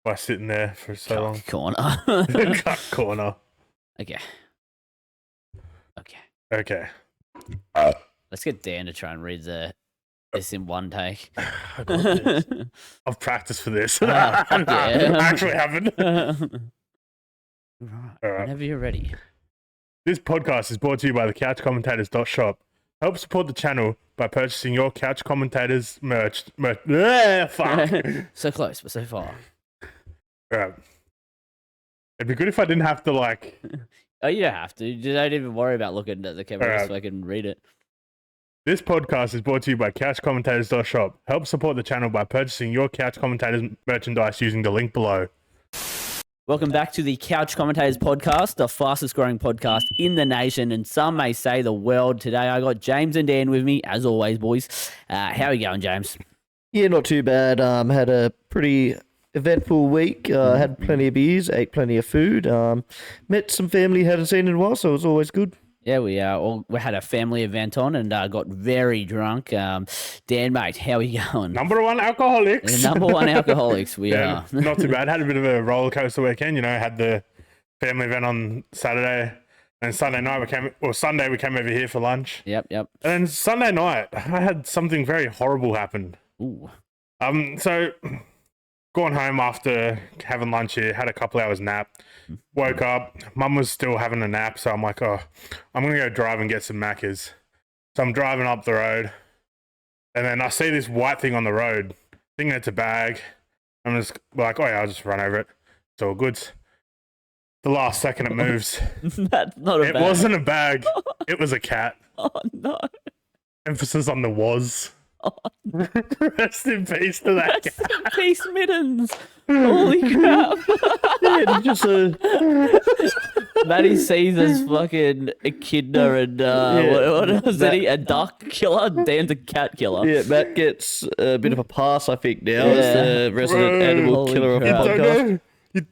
by sitting there for so long. Corner. Cut corner. Okay. Okay. Let's get Dan to try and read this in one take. I got this. I've practiced for this. Yeah. I actually haven't. Right. All right. Whenever you're ready. This podcast is brought to you by the CouchCommentators.shop. Help support the channel by purchasing your Couch Commentators merch. Fuck. So close, but so far. All right. It'd be good if I didn't have to like. Oh, you don't have to. You don't even worry about looking at the camera Right. so I can read it. This podcast is brought to you by CouchCommentators.shop. Help support the channel by purchasing your Couch Commentators merchandise using the link below. Welcome back to the Couch Commentators podcast, the fastest growing podcast in the nation, and some may say the world. Today I got James and Dan with me, as always, boys. How are you going, James? Yeah, not too bad. Had a pretty eventful week. Had plenty of beers, ate plenty of food. Met some family hadn't seen in a while, so it was always good. Yeah, we had a family event on and got very drunk. Dan, mate, how are you going? Number one alcoholics. The number one alcoholics. We are. Not too bad. Had a bit of a roller coaster weekend. You know, had the family event on Saturday, and Sunday we came over here for lunch. Yep. And then Sunday night, I had something very horrible happen. Ooh. So gone home after having lunch here, had a couple hours nap, woke up, mum was still having a nap, so I'm like, oh, I'm going to go drive and get some Maccas. So I'm driving up the road, and then I see this white thing on the road, thinking it's a bag. I'm just like, oh yeah, I'll just run over it. It's all good. The last second it moves. That's not a bag. It wasn't a bag. It was a cat. Oh, no. Emphasis on the was. Oh, Rest in peace to that Rest cat. in peace, Mittens. Holy crap. Yeah, just Matty sees as fucking echidna and what was that? A duck killer? Dan's a cat killer. yeah, Matt gets a bit of a pass, I think, now Yeah. as the resident Bro. animal Holy killer of the crap. Don't podcast. know.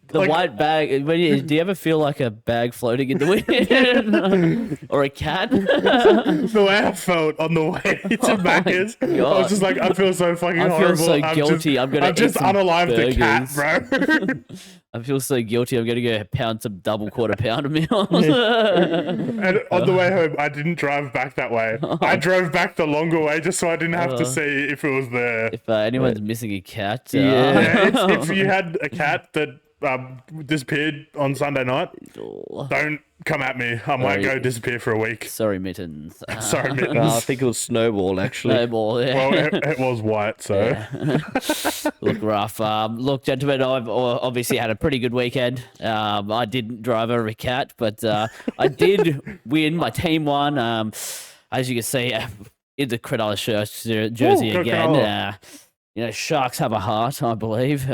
The white bag. Do you ever feel like a bag floating in the wind, or a cat? The way I felt on the way to Oh my Macca's, I God. was just like, I feel so fucking I feel horrible. so guilty. I'm gonna I've just eat some unalived the cat, burgers. bro. I feel so guilty. I'm gonna go pound some double quarter pounder meals. And on the way home, I didn't drive back that way. I drove back the longer way just so I didn't have to see if it was there. If anyone's missing a cat, Yeah, if you had a cat that disappeared on Sunday night, don't come at me. I might go disappear for a week. Sorry, Mittens. Sorry, Mittens. I think it was Snowball, actually. No more. Yeah. Well, it was white, so. Yeah. Look, rough. Look, gentlemen, I've obviously had a pretty good weekend. I didn't drive over a cat, but I did win. My team won. As you can see, in the Cronulla jersey Ooh, again. Cronulla. Sharks have a heart, I believe.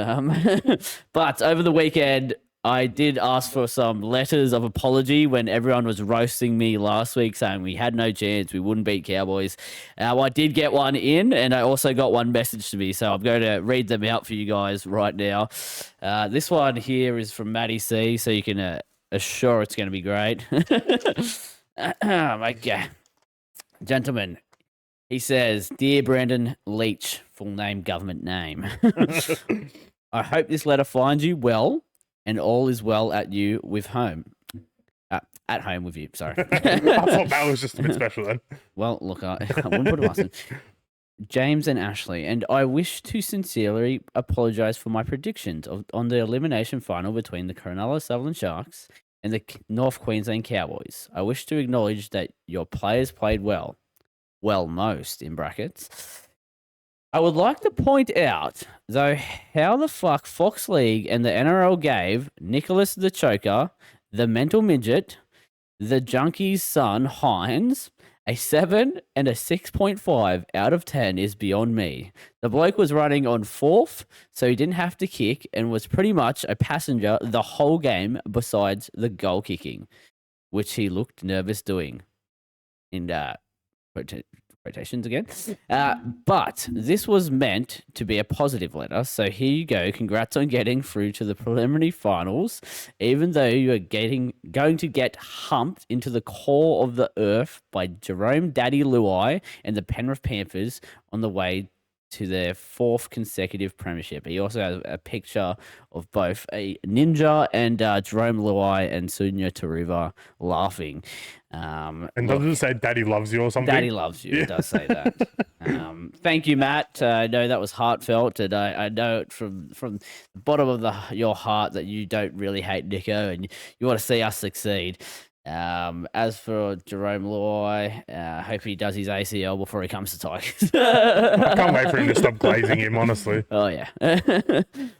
But over the weekend, I did ask for some letters of apology when everyone was roasting me last week, saying we had no chance, we wouldn't beat Cowboys. I did get one in, and I also got one message to me, so I'm going to read them out for you guys right now. This one here is from Matty C, so you can assure it's going to be great. Okay. Gentlemen, he says, Dear Brandon Leach, full name, government name. I hope this letter finds you well and all is well at home with you, sorry. I thought that was just a bit special then. Well, look, I wouldn't put it past it. James and Ashley, and I wish to sincerely apologise for my predictions on the elimination final between the Cronulla Sutherland Sharks and the North Queensland Cowboys. I wish to acknowledge that your players played well. Well, most, in brackets. I would like to point out, though, how the fuck Fox League and the NRL gave Nicholas the Choker, the mental midget, the junkie's son, Hines, a 7 and a 6.5 out of 10 is beyond me. The bloke was running on fourth, so he didn't have to kick and was pretty much a passenger the whole game besides the goal kicking, which he looked nervous doing. And, quotations again. But this was meant to be a positive letter. So here you go. Congrats on getting through to the preliminary finals, even though you are going to get humped into the core of the earth by Jerome Daddy Luai and the Penrith Panthers on the way to their 4th consecutive premiership. He also has a picture of both a Ninja and Jerome Luai and Sunya Taruva laughing. And Look, doesn't it say Daddy loves you or something? Daddy loves you. It does say that. Thank you, Matt. I know that was heartfelt, and I know it from the bottom of your heart that you don't really hate Nico and you want to see us succeed. As for Jerome Loy, I hope he does his ACL before he comes to Tigers. I can't wait for him to stop glazing him, honestly. Oh, yeah.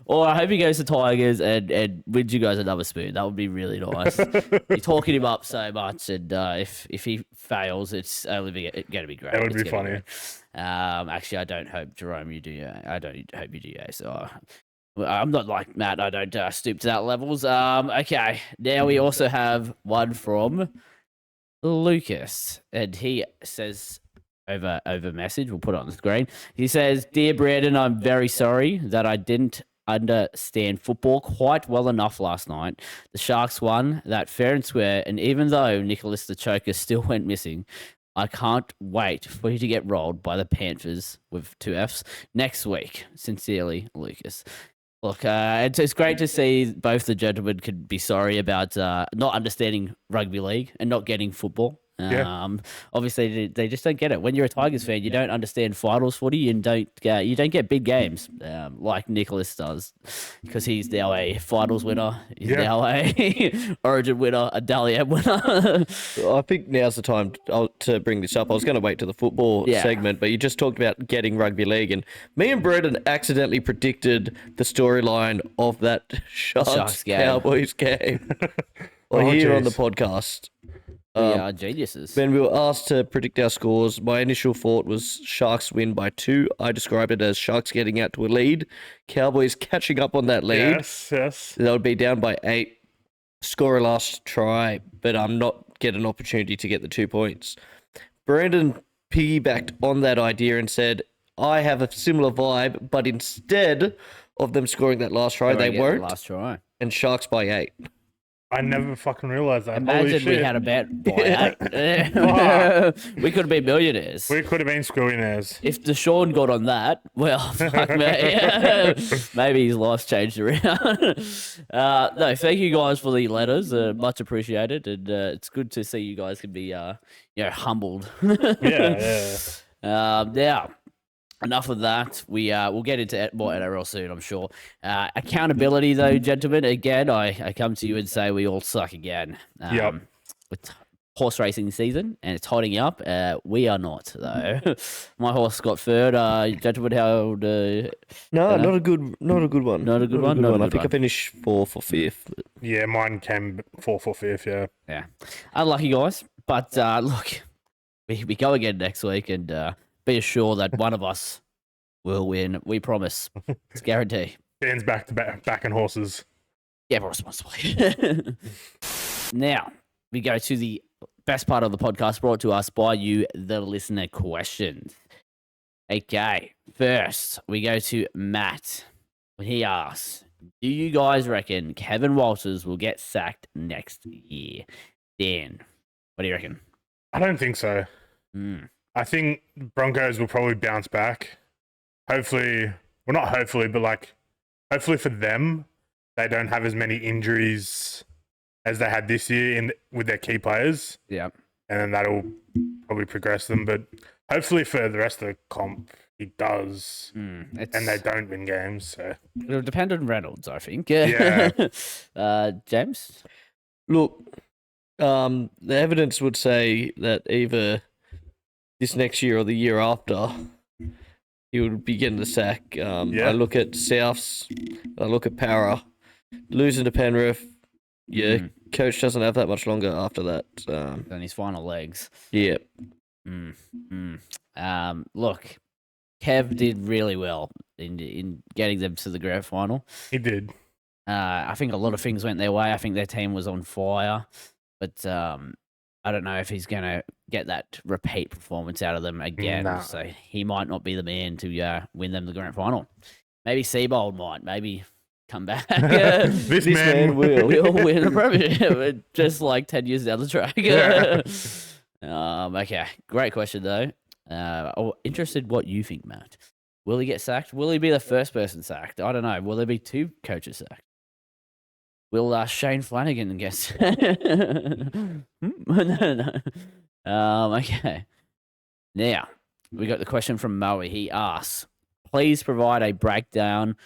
Or I hope he goes to Tigers and wins you guys another spoon. That would be really nice. You're talking him up so much, and if he fails, it's only going to be great. That would It's be gonna funny. great. Actually, I don't hope, Jerome, you do. I don't hope you do. So I'm not like Matt. I don't stoop to that levels. Okay. Now we also have one from Lucas, and he says over message. We'll put it on the screen. He says, "Dear Brandon, I'm very sorry that I didn't understand football quite well enough last night. The Sharks won that fair and square, and even though Nicholas the Choker still went missing, I can't wait for you to get rolled by the Panthers with 2 Fs next week. Sincerely, Lucas." Look, it's great to see both the gentlemen could be sorry about not understanding rugby league and not getting football. Yeah. Obviously, they just don't get it. When you're a Tigers fan, you don't understand finals footy and you don't get big games like Nicholas does, because he's now a finals winner. He's now a Origin winner, a Dally M winner. I think now's the time to bring this up. I was going to wait to the football segment, but you just talked about getting rugby league, and me and Brendan accidentally predicted the storyline of that Sharks Cowboys game. Here on the podcast. We are geniuses. When we were asked to predict our scores, my initial thought was Sharks win by 2. I described it as Sharks getting out to a lead, Cowboys catching up on that lead. Yes. They would be down by 8, score a last try, but not get an opportunity to get the 2 points. Brandon piggybacked on that idea and said, I have a similar vibe, but instead of them scoring that last try, they won't. Last try. And Sharks by 8. I never fucking realized that. Imagine we had a bet by 8. We could have been millionaires. We could have been screwinaires. If Deshaun got on that, well, fuck me. Maybe his life's changed around. No, thank you guys for the letters. Much appreciated. And it's good to see you guys can be humbled. Yeah. Now, enough of that. We'll get into more NRL soon, I'm sure. Accountability, though, gentlemen. Again, I come to you and say we all suck again. With horse racing season, and it's hotting up. We are not, though. My horse got third. Gentlemen, how? No, not a good one. Not a good one. I think I finished 4th or 5th. But... Yeah, mine came 4th or 5th. Yeah, unlucky guys. But look, we go again next week, and be assured that one of us will win. We promise. It's guaranteed. Dan's back to backing horses. Yeah, responsibly. Now, we go to the best part of the podcast, brought to us by you, the listener questions. Okay, first, we go to Matt. He asks, do you guys reckon Kevin Walters will get sacked next year? Dan, what do you reckon? I don't think so. I think Broncos will probably bounce back. Hopefully, well, not hopefully, but hopefully for them, they don't have as many injuries as they had this year with their key players. Yeah. And then that'll probably progress them. But hopefully for the rest of the comp, he does. And they don't win games. So it'll depend on Reynolds, I think. Yeah. James? Look, the evidence would say that either this next year or the year after, he would be getting the sack. I look at Souths, I look at Para, losing to Penrith. Yeah, coach doesn't have that much longer after that. On his final legs. Yeah. Look, Kev did really well in getting them to the grand final. He did. I think a lot of things went their way. I think their team was on fire, but I don't know if he's going to get that repeat performance out of them again. Nah. So he might not be the man to win them the grand final. Maybe Seabold might. Maybe come back. This man will. We'll win the premiership just like 10 years down the track. Okay, great question though. Interested what you think, Matt. Will he get sacked? Will he be the first person sacked? I don't know. Will there be 2 coaches sacked? Will Shane Flanagan get? No. Okay. Now we got the question from Moe. He asks, "Please provide a breakdown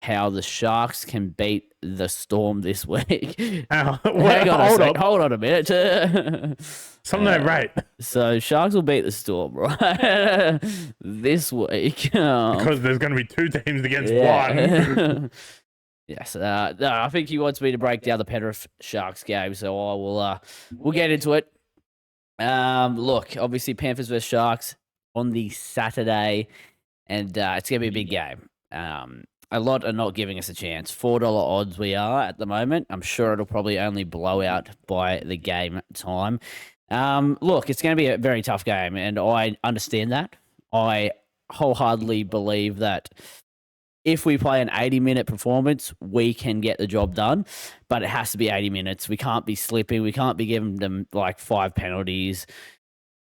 how the Sharks can beat the Storm this week." Hold on a minute. Something ain't right. So Sharks will beat the Storm, right? This week. Because there's going to be 2 teams against one. Yes. No, I think he wants me to break down the Penrith Sharks game, so I will. We'll get into it. Look, obviously Panthers vs Sharks on the Saturday, and it's gonna be a big game. A lot are not giving us a chance. $4 odds we are at the moment. I'm sure it'll probably only blow out by the game time. Look, it's going to be a very tough game, and I understand that. I wholeheartedly believe that if we play an 80-minute performance, we can get the job done, but it has to be 80 minutes. We can't be slipping. We can't be giving them like 5 penalties,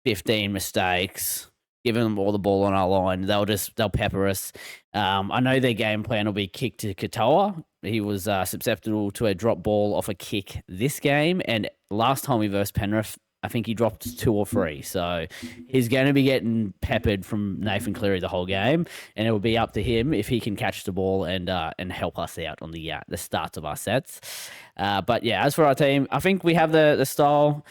15 mistakes, giving them all the ball on our line. They'll pepper us. I know their game plan will be kick to Katoa. He was susceptible to a drop ball off a kick this game, and last time we versed Penrith, I think he dropped 2 or 3. So he's going to be getting peppered from Nathan Cleary the whole game, and it will be up to him if he can catch the ball and help us out on the starts of our sets. But yeah, as for our team, I think we have the style.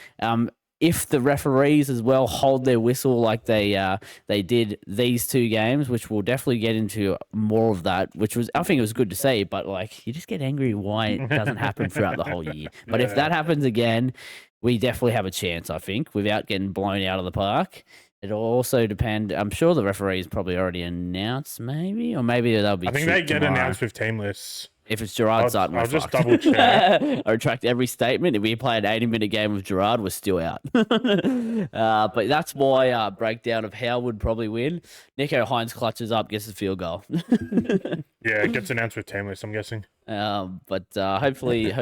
If the referees as well hold their whistle like they did these 2 games, which we'll definitely get into more of that, which was, I think it was good to see, but like you just get angry why it doesn't happen throughout the whole year. But if that happens again, we definitely have a chance, I think, without getting blown out of the park. It'll also depend. I'm sure the referees probably already announced, maybe, or maybe they'll be. I think they get tomorrow. announced with team lists. If it's Gerard Sutton, I'll just double check. I retract every statement. If we play an 80-minute game with Gerard, we're still out. But that's my breakdown of how would probably win. Nico Hines clutches up, gets the field goal. Yeah, it gets announced with team list, I'm guessing. But hopefully,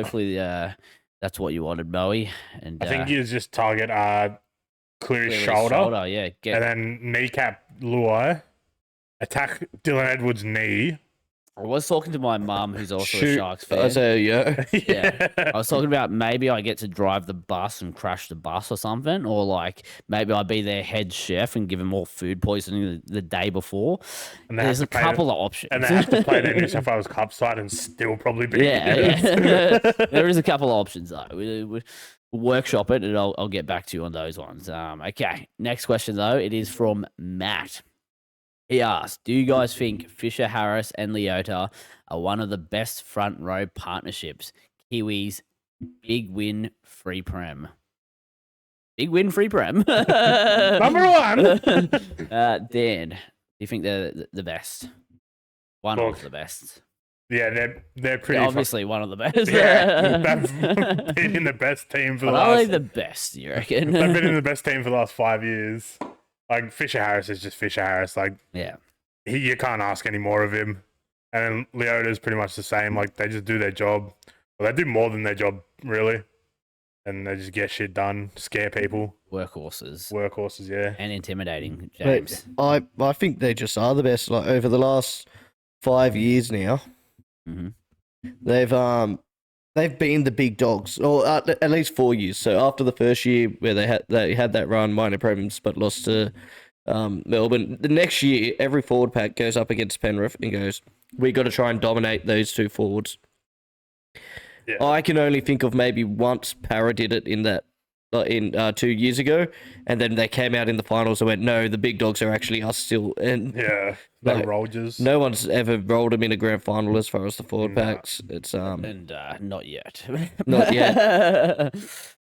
that's what you wanted, Moe. And I think you just target Cleary's shoulder. Yeah, and then kneecap Luai, attack Dylan Edwards' knee. I was talking to my mum, who's also a Sharks fan. Yeah. I was talking about maybe I get to drive the bus and crash the bus or something, or like maybe I'd be their head chef and give them all food poisoning the day before. And there's a couple of options. And they have to play the New South Wales Cup side and still probably beat There is a couple of options though. We'll workshop it, and I'll get back to you on those ones. Okay, next question though. It is from Matt. He asked, do you guys think Fisher, Harris, and Leota are one of the best front row partnerships? Kiwis, big win, free prem. Big win, free prem. Number 1. Dan, do you think they're the best? One of the best. Yeah, they're pretty. Obviously, one of the best. Yeah, they've been in the best team for the last. Are they the best? You reckon? They've been in the best team for the last 5 years. Like, Fisher Harris is just Fisher Harris. Like, yeah, you can't ask any more of him. And then Leota's pretty much the same. Like, they just do their job. Well, they do more than their job, really. And they just get shit done, scare people. Workhorses, yeah. And intimidating, James. But I think they just are the best. Like, over the last 5 years now, they've been the big dogs, or at least 4 years. So after the first year where they had that run, minor problems, but lost to Melbourne, the next year every forward pack goes up against Penrith and goes, we got to try and dominate those 2 forwards. Yeah. I can only think of maybe once Para did it in 2 years ago, and then they came out in the finals and went, no, the big dogs are actually us still. And yeah, Rogers. No one's ever rolled them in a grand final as far as the forward packs. It's and not yet. Not yet.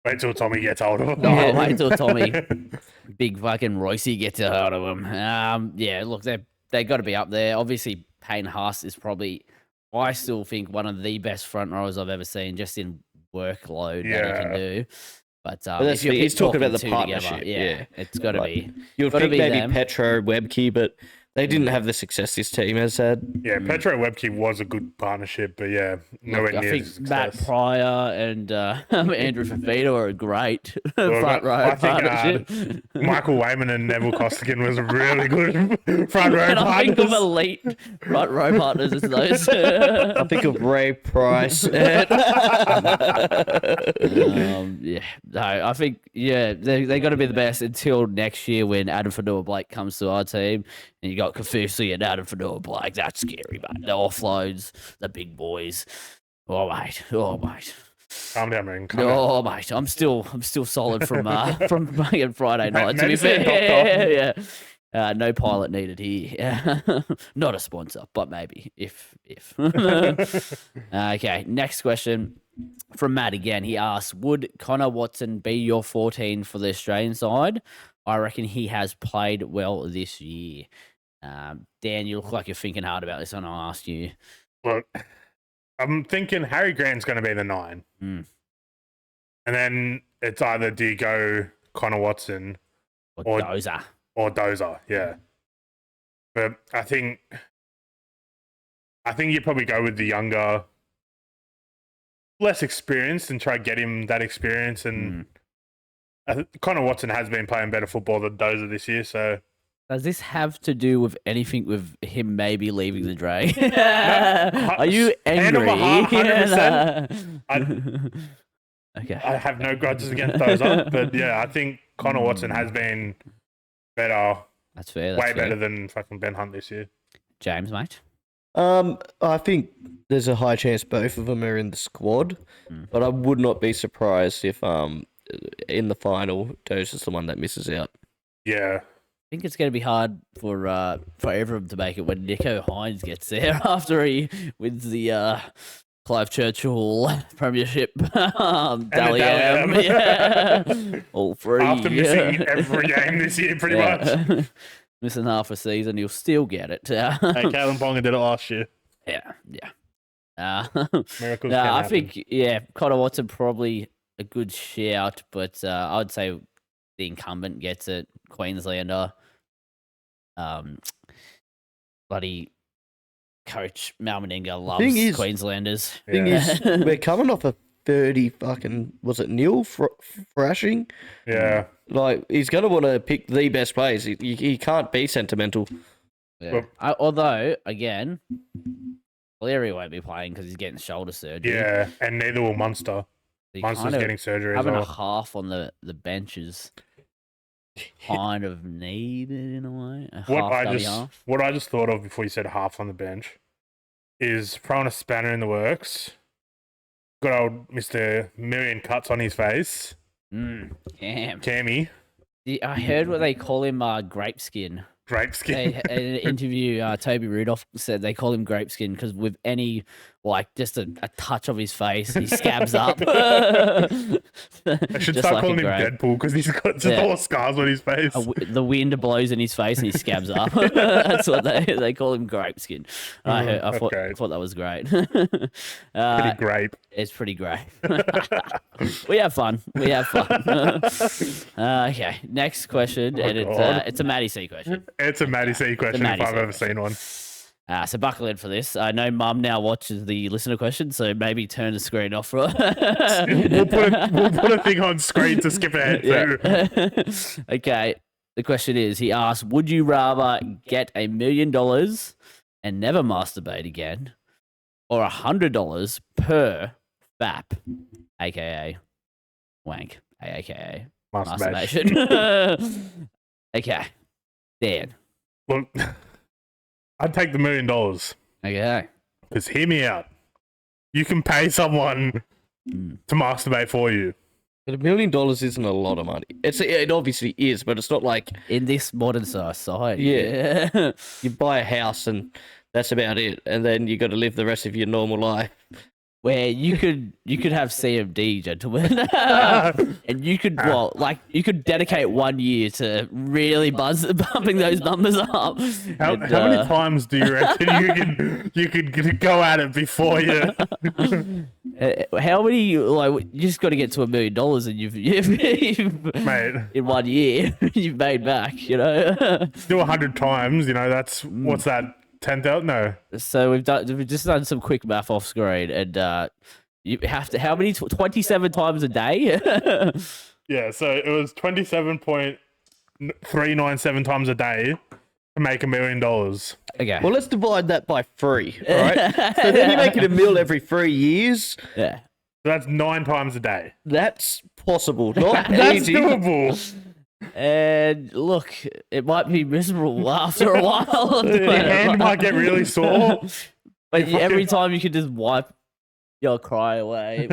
Wait till Tommy gets hold of him. No, wait till Tommy, big fucking Royce gets a hold of him. Yeah, look, they got to be up there. Obviously, Payne Haas is probably, I still think, one of the best front rowers I've ever seen, just in workload that he can do. But he's talking about the partnership. Together, it's got to be. You'd think maybe them. Petro, Webke, but They didn't have the success this team has had. Yeah, Petro Webke was a good partnership, but yeah, nowhere I near think the Matt success. Pryor and Andrew Fafita are a great Look, front row I think partnership. Michael Wayman and Neville Costigan was a really good front row And I think of partners. elite front row partners as those. I think of Ray Price. Yeah, no, I think they got to be the best until next year when Adam Fanua-Blake comes to our team, and you got Kafusi and Adam Fanua-Blake. That's scary, mate. The offloads, the big boys. Oh mate, Calm down, man. Calm down. oh mate. I'm still solid from fucking Friday night. To be Medicine, fair, doctor. yeah. No pilot needed here. Not a sponsor, but maybe if. Okay, next question from Matt again. He asks, would Connor Watson be your 14 for the Australian side? I reckon he has played well this year. Dan, you look like you're thinking hard about this, and I'll ask you. Look, I'm thinking Harry Grant's going to be the 9. Mm. And then it's either do you go Connor Watson Or Dozer. or Dozer, yeah. But I think you probably go with the younger, less experienced, and try to get him that experience. And Connor Watson has been playing better football than Dozer this year, so. Does this have to do with anything with him maybe leaving the Dre? Are you angry? 100%. Okay. I have no grudges against Dozer, but yeah, I think Connor Watson has been better. That's fair. Way better than fucking Ben Hunt this year. James, mate. I think there's a high chance both of them are in the squad, but I would not be surprised if in the final Dozer's the one that misses out. Yeah. I think it's going to be hard for either of them to make it when Nico Hines gets there after he wins the Clive Churchill Premiership Dally M. Yeah. All three. After missing every game this year, pretty much. Missing half a season, he'll still get it. Hey, Kalen Ponga did it last year. Yeah. Miracles No, can I happen. think, Connor Watson probably a good shout, but I would say the incumbent gets it, Queenslander. Bloody coach Mal Meninga loves Queenslanders. Thing is, we're coming off a 30 fucking, was it nil thrashing? Yeah. Like, he's going to want to pick the best players. He can't be sentimental. Yeah. Although, again, Leary won't be playing because he's getting shoulder surgery. Yeah, and neither will Munster. So Munster's getting surgery as having well. a half on the benches kind of needed in a way. What I just thought of before you said half on the bench is throwing a spanner in the works. Good old Mr. Million Cuts on his face. Damn. Cammy. I heard what they call him grape skin. Grape skin. In an interview, Toby Rudolph said they call him grape skin because with any, just a touch of his face, he scabs up. I should Just start like calling a him grape. Deadpool because he's got just all scars on his face. The wind blows in his face and he scabs up. That's what they call him, grape skin. I thought that was great. Pretty grape. It's pretty great. We have fun. Okay, next question, and it's a Matty C question. It's a Matty C question if I've ever seen one. So buckle in for this. I know Mum now watches the listener question, so maybe turn the screen off. We'll put a thing on screen to skip ahead too. Okay. The question is, he asked, would you rather get $1 million and never masturbate again, or $100 per FAP, aka wank, aka masturbation? Okay. Dan. Look, I'd take the $1 million. Okay. Because hear me out. You can pay someone to masturbate for you. But $1 million isn't a lot of money. It obviously is, but it's not like in this modern society. Yeah. You buy a house and that's about it, and then you got to live the rest of your normal life. Where you could have CMD, gentlemen, and you could you could dedicate 1 year to really bumping those numbers up. How many times do you reckon you could go at it before you? How many, like, you just got to get to $1 million and you've Mate. in 1 year, you've made back, you know? Do 100 times, you know, that's, what's that, 10,000? No. So we've just done some quick math off screen, and you have to, how many, 27 times a day? Yeah, so it was 27.397 times a day to make $1 million. Okay. Well, let's divide that by 3, all right? So then you're making $1 million every 3 years. Yeah. So that's 9 times a day. That's possible. Not That's easy. doable. And look, it might be miserable after a while. Your hand might get really sore. But every time you can just wipe your cry away.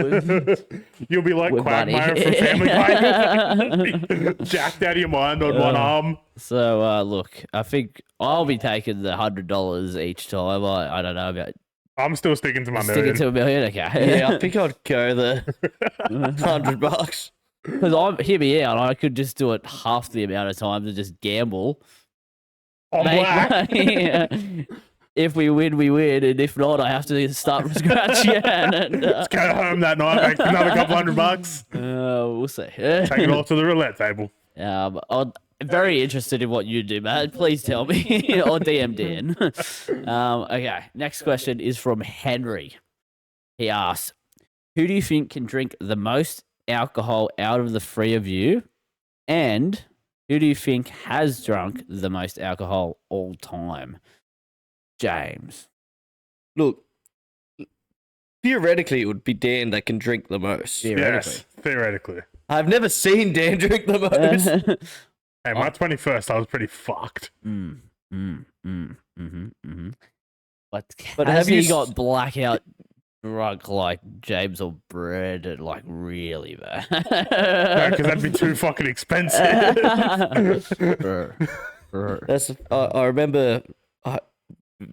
You'll be like with Quagmire money. from Family Guy. Jacked out of your mind on one arm. So, look, I think I'll be taking the $100 each time. I don't know about I'm still sticking to my sticking million. to $1 million. Okay. Yeah, I think I'd go the $100. Because hear me out. I could just do it half the amount of times and just gamble. On Make black. money. If we win, we win, and if not, I have to start from scratch again. And, Let's go home that night, make another couple $100. we'll see. Take it all to the roulette table. I'm very interested in what you do, Matt. Please tell me. Or DM Dan. Okay, next question is from Henry. He asks, who do you think can drink the most alcohol out of the three of you? And who do you think has drunk the most alcohol all time? James. Look, theoretically, it would be Dan that can drink the most. Yes, theoretically. I've never seen Dan drink the most. Hey, my 21st, I was pretty fucked. But But has have you he got blackout drunk like James or Brandon, like really bad? No, because that'd be too fucking expensive. That's I remember.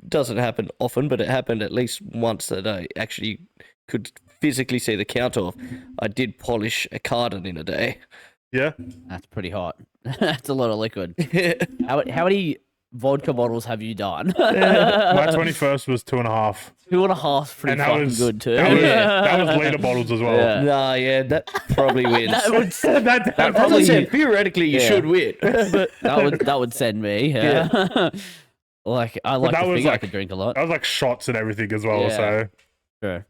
Doesn't happen often, but it happened at least once that I actually could physically see the count of. I did polish a carton in a day. Yeah. That's pretty hot. That's a lot of liquid. How many vodka bottles have you done? My 21st was 2.5. 2.5, pretty And that fucking was good too. That was liter bottles as well. Yeah. Nah, yeah, that probably wins. That would That As I probably- said, theoretically, you Yeah. should win. But that would send me. Yeah. Like I like that to was think I like- could drink a lot. That was like shots and everything as well. Yeah. So Sure.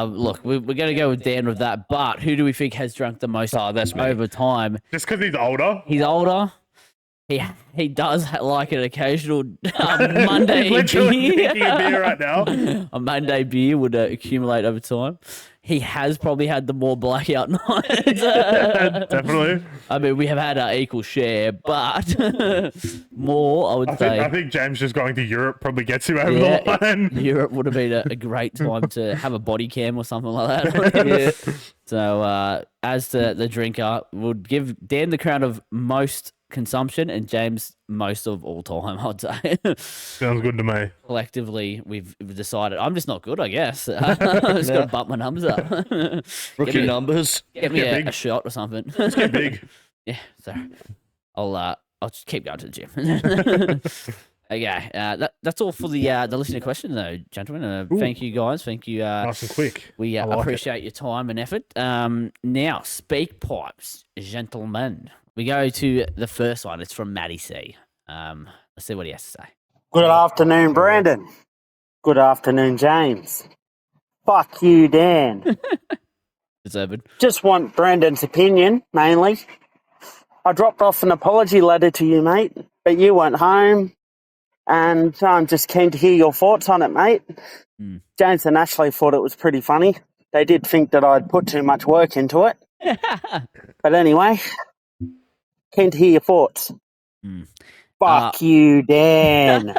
Look, we're going to go with Dan with that, but who do we think has drunk the most that's me. over time? just because he's older, He's older. He does like an occasional Monday he's literally beer. drinking a beer right now. A Monday beer would accumulate over time. He has probably had the more blackout nights. Definitely. I mean, we have had our equal share, but more, I would I say. think James just going to Europe probably gets him over Yeah, the line. Europe would have been a great time to have a body cam or something like that. Yeah. So, as to the drinker, would give Dan the crown of most consumption and James most of all time, I'd say. Sounds good to me. Collectively, we've decided I'm just not good, I guess. I'm just got to bump my numbers up. Rookie me- numbers. Get me Get a big. shot or something. Let's get big. Yeah, so I'll just keep going to the gym. Okay, that's all for the listener question, though, gentlemen. Thank you, guys. Thank you. Nice and quick. We I like it. appreciate your time and effort. Now, speak pipes, gentlemen. We go to the first one. It's from Matty C. Let's see what he has to say. Good afternoon, Brandon. Good afternoon, James. Fuck you, Dan. Deserved. Just want Brandon's opinion, mainly. I dropped off an apology letter to you, mate, but you went home, and I'm just keen to hear your thoughts on it, mate. James and Ashley thought it was pretty funny. They did think that I'd put too much work into it. But anyway, keen to hear your thoughts. Fuck you, Dan.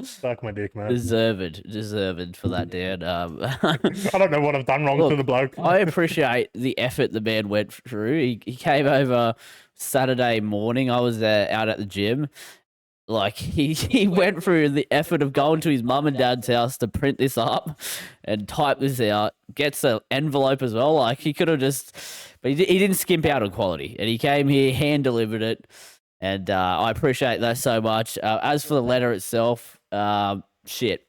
Suck my dick, man. Deserved for that, Dan. I don't know what I've done wrong Look, to the bloke. I appreciate the effort the man went through. He came over Saturday morning. I was out at the gym. Like, he went through the effort of going to his mum and dad's house to print this up and type this out. Gets an envelope as well. Like, he could have just... But he didn't skimp out on quality. And he came here, hand-delivered it. And I appreciate that so much. As for the letter itself, shit.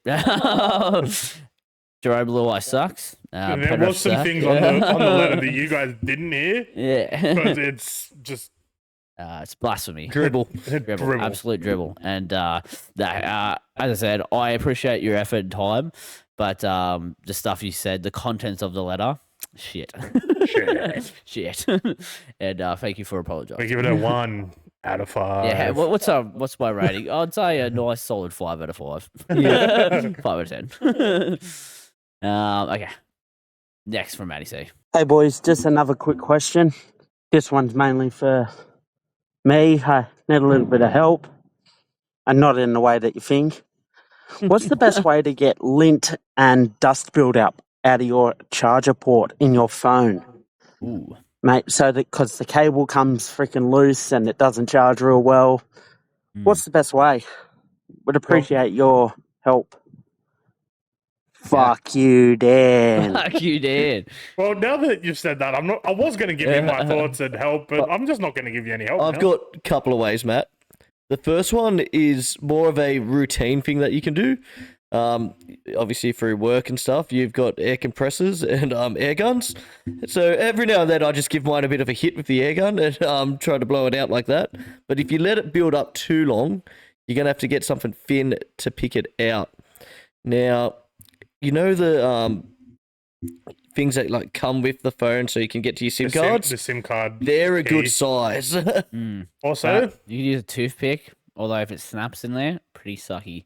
Jerome Blue Eye sucks. And there Penrith was some suck. things on the letter that you guys didn't hear, Yeah. because it's just It's blasphemy. Dribble. dribble. Absolute dribble. And as I said, I appreciate your effort and time, but the stuff you said, the contents of the letter, shit. Shit. And thank you for I apologizing. give it a 1 out of 5. Yeah, what's my rating? I'd say a nice solid 5 out of 5. Yeah. 5 out of 10. Okay. Next from Matty C. Hey, boys, just another quick question. This one's mainly for me. I need a little bit of help, and not in the way that you think. What's the best way to get lint and dust buildup out of your charger port in your phone? Ooh. Mate, so that because the cable comes freaking loose and it doesn't charge real well. What's the best way? Would appreciate your help. Fuck you, Dan. Fuck you, Dan. Well, now that you've said that, I was going to give you my thoughts and help, but I'm just not going to give you any help. I've got a couple of ways, Matt. The first one is more of a routine thing that you can do. Obviously, through work and stuff, you've got air compressors and air guns. So every now and then, I just give mine a bit of a hit with the air gun and try to blow it out like that. But if you let it build up too long, you're going to have to get something thin to pick it out. Now, you know the things that like come with the phone so you can get to your SIM cards? The SIM card. They're a key. good size. Also, you can use a toothpick, although if it snaps in there, pretty sucky.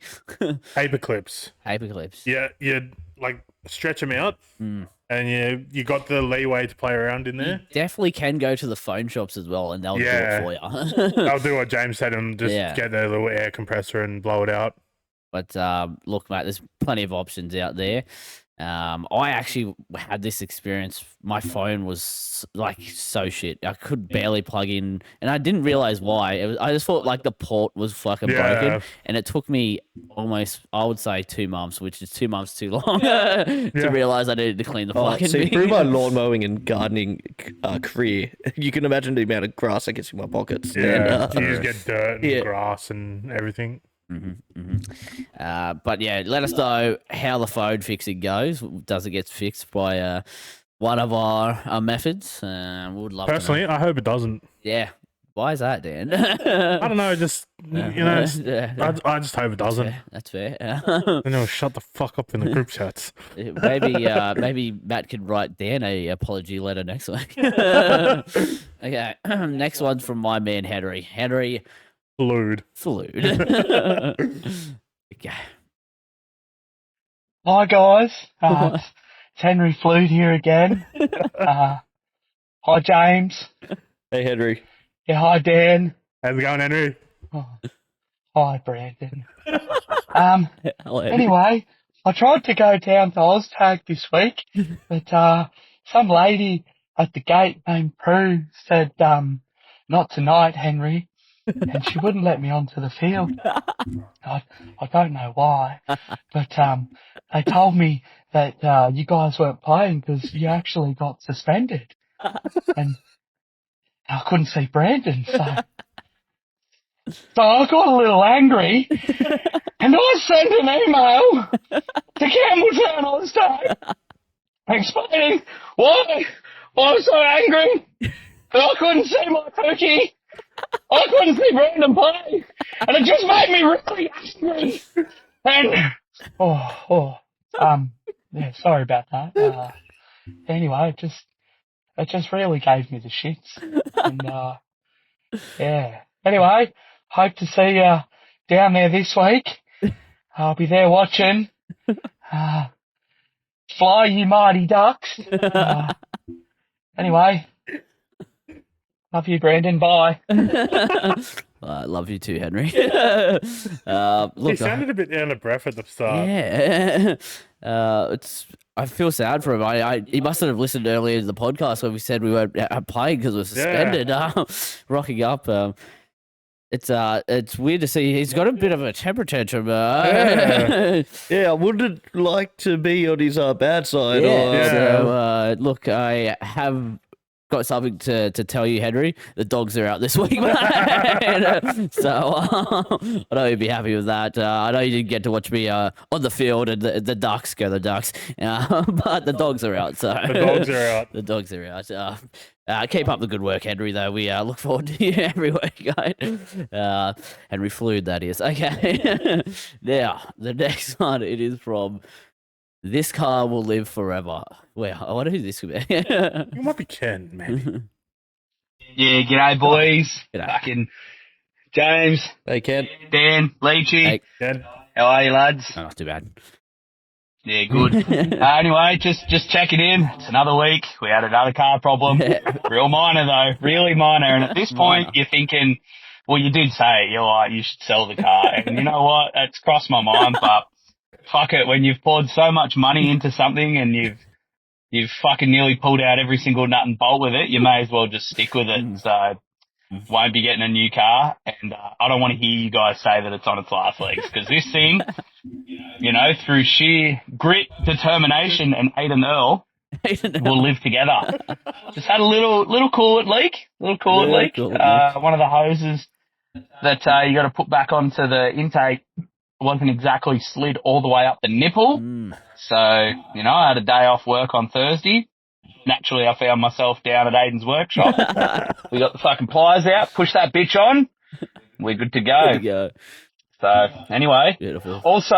paper clips. Paper clips. Yeah, you like stretch them out, and you got the leeway to play around in there. You definitely can go to the phone shops as well, and they'll do it for you. They'll do what James said and just get their little air compressor and blow it out. But look, mate, there's plenty of options out there. I actually had this experience. My phone was like so shit. I could barely plug in, and I didn't realize why. I just thought like the port was fucking broken, and it took me almost, I would say, 2 months, which is 2 months too long to realize I needed to clean the fucking See, thing. through my lawn mowing and gardening career, you can imagine the amount of grass that gets in my pockets. Yeah, And, you just get dirt and grass and everything. But yeah, let us know how the phone fixing goes. Does it get fixed by one of our methods? We would love Personally, to know. I hope it doesn't. Yeah. Why is that, Dan? I don't know. Just I just hope it doesn't. That's fair. Then they'll shut the fuck up in the group chats. Maybe Matt could write Dan a apology letter next week. Okay. Next one's from my man Henry. Henry. Flued. Okay. Hi guys, it's Henry Flued here again. Hi James. Hey, Henry. Yeah, hi Dan. How's it going, Henry? Oh, hi Brandon. Hello. Anyway, I tried to go down to Oztag this week, but some lady at the gate named Prue said, not tonight, Henry. And she wouldn't let me onto the field. I don't know why, but they told me that you guys weren't playing because you actually got suspended, and I couldn't see Brandon, so I got a little angry, and I sent an email to Campbelltown Oztag explaining why I was so angry because I couldn't see my cookie. I couldn't see Brandon play, and it just made me really angry. And yeah, sorry about that. Anyway, it just really gave me the shits. And yeah. Anyway, hope to see you down there this week. I'll be there watching. Fly, you mighty ducks. Anyway. Love you, Brandon. Bye. I love you too, Henry. Look, He sounded a bit out of breath at the start. Yeah. I feel sad for him. He must have listened earlier to the podcast where we said we weren't playing because we were suspended. Rocking up. It's weird to see. He's got a bit of a temper tantrum. Yeah, I wouldn't like to be on his bad side. So, look, I have got something to tell you, Henry. The dogs are out this week, mate. So I know you'd be happy with that. I know you didn't get to watch me on the field and the Ducks go the Ducks, but the dogs are out. So The dogs are out. The dogs are out. Keep up the good work, Henry. Though we look forward to you every week, mate. Henry Fluid, that is. Okay. Now the next one, it is from. This car will live forever. Well, I wonder who this could be. You might be Ken, maybe. Yeah, g'day, boys. G'day. Fucking James, Hey, Ken. Dan, Leachy. Hey. Ken. How are you, lads? Oh, not too bad. Yeah, good. Anyway, just checking in. It's another week. We had another car problem. Real minor, though. Really minor. And at this point, you're thinking, well, you did say it. You're like, you should sell the car. And you know what? It's crossed my mind, but fuck it. When you've poured so much money into something and you've fucking nearly pulled out every single nut and bolt with it, you may as well just stick with it. So won't be getting a new car. And I don't want to hear you guys say that it's on its last legs, because this thing, you know, through sheer grit, determination, and Aiden Earl will live together. Just had a little coolant leak. One of the hoses that you got to put back onto the intake wasn't exactly slid all the way up the nipple. So, you know, I had a day off work on Thursday. Naturally, I found myself down at Aiden's workshop. We got the fucking pliers out, pushed that bitch on. We're good to go. Good to go. So, anyway. Beautiful. Also,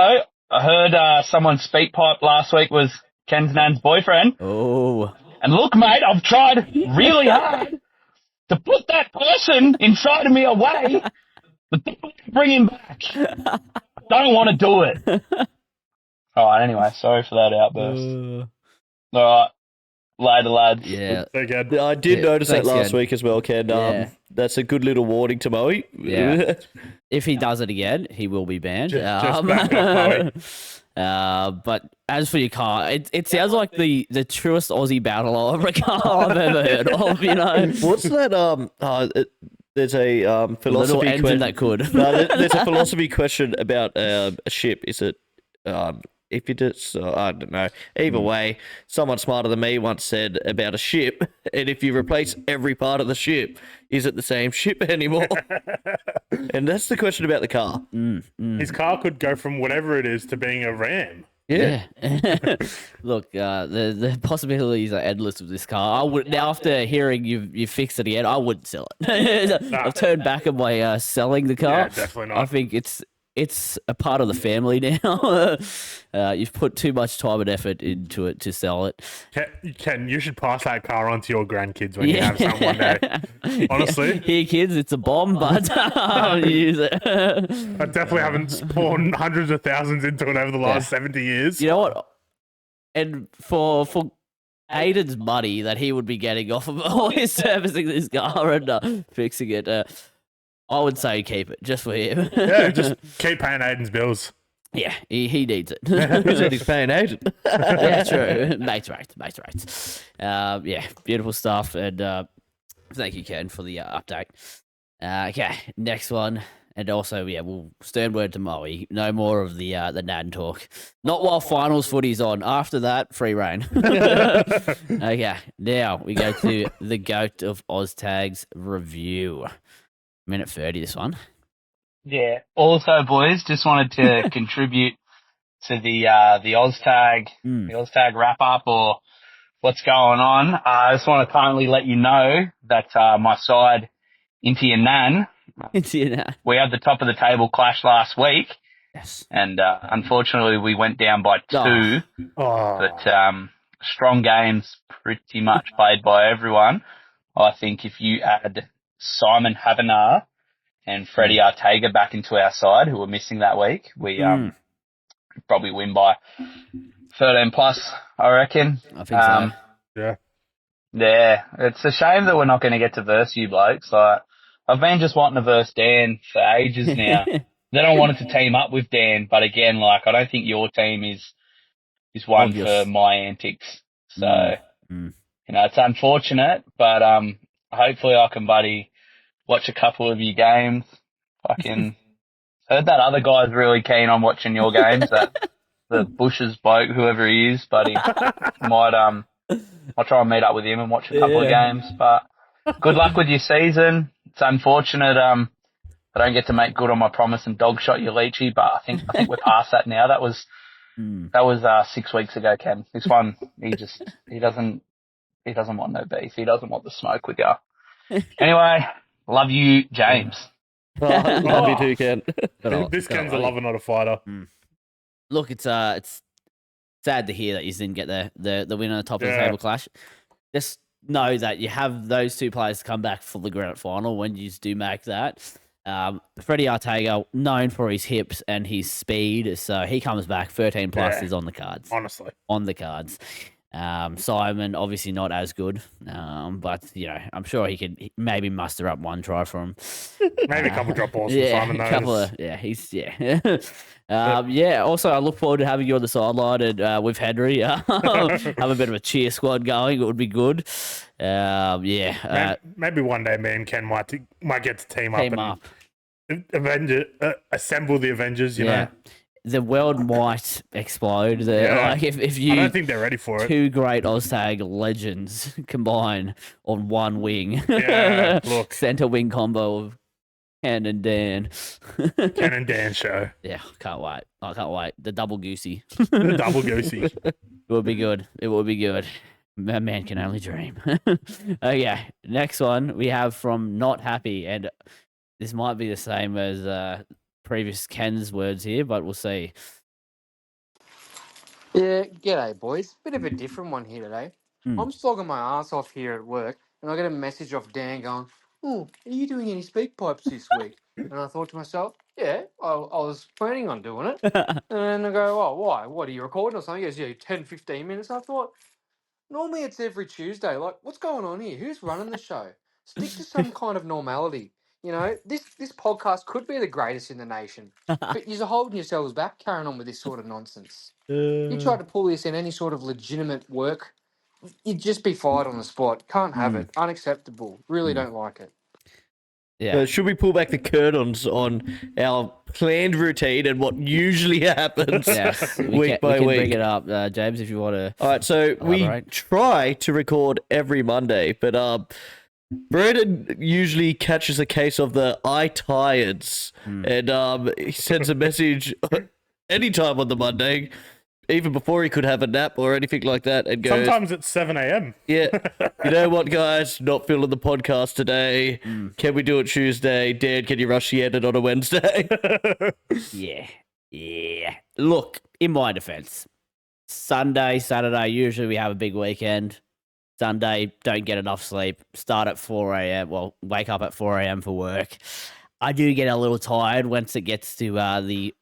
I heard someone's speak pipe last week was Ken's nan's boyfriend. Oh. And look, mate, I've tried really hard to put that person inside of me away, but bring him back. Don't want to do it. All right, anyway, sorry for that outburst. All right, later, lads. Yeah. Okay. I did notice that thanks, last Ken. week as well, Ken. Yeah. That's a good little warning to Moe. Yeah. If he does it again, he will be banned. Just back off, But as for your car, it sounds like the truest Aussie battler of a car I've ever heard of, you know. What's that? There's a Little philosophy engine question. that could. No, there's a philosophy question about a ship. Is it if you just I don't know. Either way, someone smarter than me once said about a ship, and if you replace every part of the ship, is it the same ship anymore? And that's the question about the car. His car could go from whatever it is to being a Ram. Yeah. Look, the possibilities are endless with this car. I would now, after hearing you fixed it again, I wouldn't sell it. I've turned back on my selling the car. Yeah, definitely not. I think it's a part of the family now. You've put too much time and effort into it to sell it. Ken, you should pass that car on to your grandkids when you have some one day. Honestly. Here, kids, it's a bomb, but use it. I definitely haven't spawned hundreds of thousands into it over the last 70 years. You know what? And for Aiden's money that he would be getting off of always servicing this car and fixing it, I would say keep it just for him. Yeah, just keep paying Aiden's bills. Yeah, he needs it. Who said he's paying agent? Yeah, true. Mate's right. Yeah, beautiful stuff. And thank you, Ken, for the update. Okay, next one. And also, yeah, we'll stern word to Moe. No more of the Nan talk. Not while finals footy's on. After that, free reign. Okay, now we go to the GOAT of OzTag's review. Minute 30, this one. Yeah. Also, boys, just wanted to contribute to the OzTag, the OzTag wrap up or what's going on. I just want to kindly let you know that my side, Into Your Nan, we had the top of the table clash last week. Yes. And unfortunately, we went down by 2. Oh. But strong games, pretty much played by everyone. I think if you add Simon Havenar and Freddie Ortega back into our side, who were missing that week, we probably win by 13 plus, I reckon. I think so. Yeah. Yeah, it's a shame that we're not going to get to verse you blokes. Like, I've been just wanting to verse Dan for ages now. Then I wanted to team up with Dan, but again, like, I don't think your team is one Obvious. for my antics. So, you know, it's unfortunate, but hopefully I can, buddy, watch a couple of your games. Fucking heard that other guy's really keen on watching your games. That the Bushes bloke, whoever he is, buddy, might I'll try and meet up with him and watch a couple of games. But good luck with your season. It's unfortunate I don't get to make good on my promise and dog shot you, Leachy, but I think we're past that now. That was 6 weeks ago, Ken. This one, he doesn't want no beef. He doesn't want the smoke with you. Anyway, love you, James. Love you too, Ken. This Ken's a lover, not a fighter. Look, it's sad to hear that you didn't get the win on the top of the table clash. Just know that you have those two players come back for the grand final when you do make that. Freddie Arteaga, known for his hips and his speed, so he comes back. 13 plus is on the cards. Honestly. On the cards. Simon, obviously not as good, but, I'm sure he could maybe muster up one try for him. Maybe a couple drop balls from Simon. Also, I look forward to having you on the sideline and with Henry. Have a bit of a cheer squad going. It would be good. Maybe one day me and Ken might get to team up. Assemble the Avengers, you know. The world might explode. Like if you, I don't think they're ready for it. Two great Oztag legends combine on one wing. Look. Center wing combo of Ken and Dan. Ken and Dan show. Yeah, can't wait. I can't wait. The double goosey. The double goosey. It would be good. It would be good. A man can only dream. Okay, next one we have from Not Happy, and this might be the same as previous Ken's words here, but we'll see. Yeah, g'day boys. Bit of a different one here today. I'm slogging my ass off here at work, and I get a message off Dan going, "Oh, are you doing any speak pipes this week?" And I thought to myself, "Yeah, I was planning on doing it." And then I go, "Oh, why? What, are you recording or something?" He goes, "Yeah, 10, 15 minutes." I thought, normally it's every Tuesday. Like, what's going on here? Who's running the show? Stick to some kind of normality. This podcast could be the greatest in the nation, but you're holding yourselves back, carrying on with this sort of nonsense. You tried to pull this in any sort of legitimate work, you'd just be fired on the spot. Can't have it. Unacceptable. Really don't like it. Yeah. Should we pull back the curtains on our planned routine and what usually happens week by week? Bring it up, James, if you want to. All right, so elaborate. We try to record every Monday, but Brandon usually catches a case of the eye tired's, and he sends a message anytime on the Monday, even before he could have a nap or anything like that, and goes, sometimes it's 7 a.m. Yeah, you know what, guys? Not feeling the podcast today. Can we do it Tuesday? Dan, can you rush the edit on a Wednesday? Yeah. Look, in my defense, Sunday, Saturday, usually we have a big weekend. Sunday, don't get enough sleep. Start at 4 a.m. Well, wake up at 4 a.m. for work. I do get a little tired once it gets to the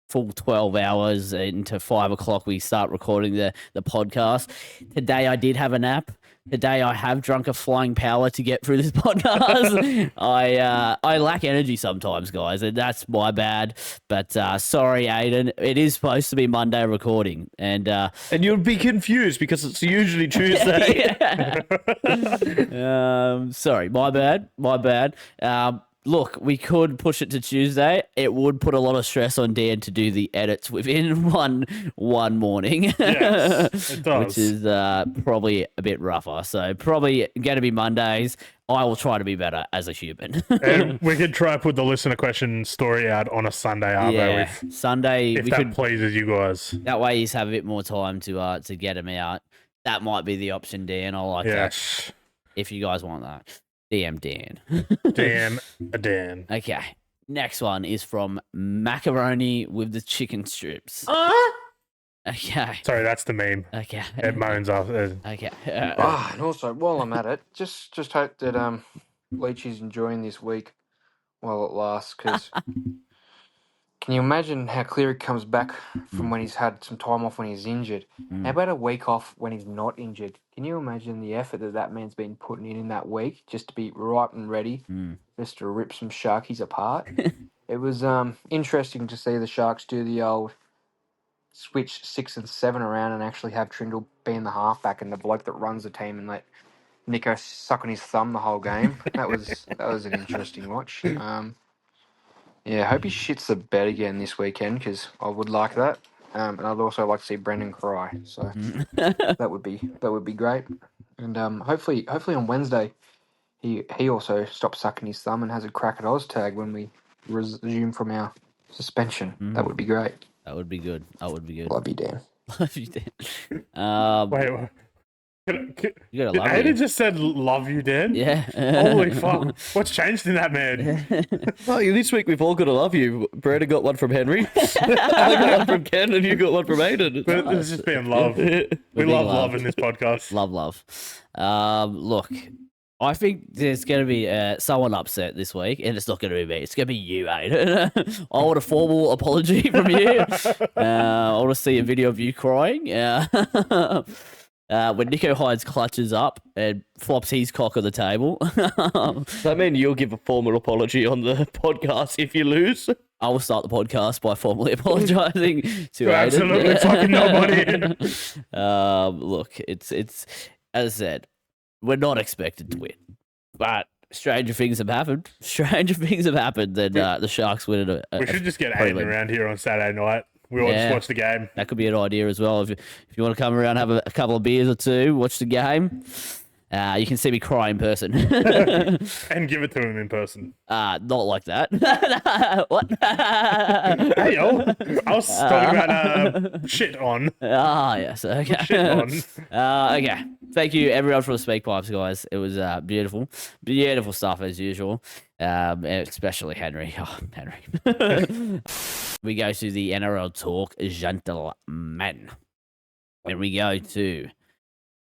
full 12 hours into 5 o'clock. We start recording the podcast. Today, I did have a nap. Today, I have drunk a flying power to get through this podcast. I lack energy sometimes, guys, and that's my bad. But sorry, Aiden. It is supposed to be Monday recording, and you'll be confused because it's usually Tuesday. Sorry, my bad. Look, we could push it to Tuesday. It would put a lot of stress on Dan to do the edits within one morning. Yes, it does. Which is probably a bit rougher. So probably going to be Mondays. I will try to be better as a human. And we could try to put the listener question story out on a Sunday, Sunday. If that pleases you guys. That way you have a bit more time to get them out. That might be the option, Dan. I like that. If you guys want that. DM Dan. Dan. Okay. Next one is from Macaroni with the chicken strips. Okay. Sorry, that's the meme. Okay. It moans off. Okay. And also, while I'm at it, just hope that Leachy's enjoying this week while it lasts, because can you imagine how Cleary comes back from when he's had some time off when he's injured? How about a week off when he's not injured? Can you imagine the effort that man's been putting in that week just to be ripe and ready, just to rip some Sharkies apart? It was interesting to see the Sharks do the old switch 6 and 7 around and actually have Trindle being the halfback and the bloke that runs the team and let Nico suck on his thumb the whole game. That was an interesting watch. I hope he shits the bed again this weekend, because I would like that. and I'd also like to see Brendan cry. So that would be great. And hopefully on Wednesday he also stops sucking his thumb and has a crack at Oztag when we resume from our suspension. That would be great. That would be good. Love you, Dan. Love you, Dan. Wait. You gotta love Aiden you. just said, "Love you, Dan." Yeah. Holy fuck! What's changed in that man? Well, this week we've all got to love you. Brandon got one from Henry. I got one from Ken, and you got one from Aiden. But it's just being love. We love love in this podcast. Love. Look, I think there's going to be someone upset this week, and it's not going to be me. It's going to be you, Aiden. I want a formal apology from you. I want to see a video of you crying. When Nico Hydes clutches up and flops his cock on the table. Does that mean you'll give a formal apology on the podcast if you lose? I will start the podcast by formally apologising to Aiden. Absolutely fucking nobody. Look, it's as I said, we're not expected to win, but stranger things have happened. Stranger things have happened than the Sharks win. We should just get prelim. Aiden around here on Saturday night. We all just watch the game. That could be an idea as well. If you want to come around, have a couple of beers or two, watch the game. You can see me cry in person. And give it to him in person. Not like that. What? Hey, yo. I was talking about shit on. Yes. Okay. Shit on. Okay. Thank you, everyone, for the speak pipes, guys. It was beautiful. Beautiful stuff, as usual. Especially Henry. Oh, Henry. We go to the NRL talk, gentlemen. And we go to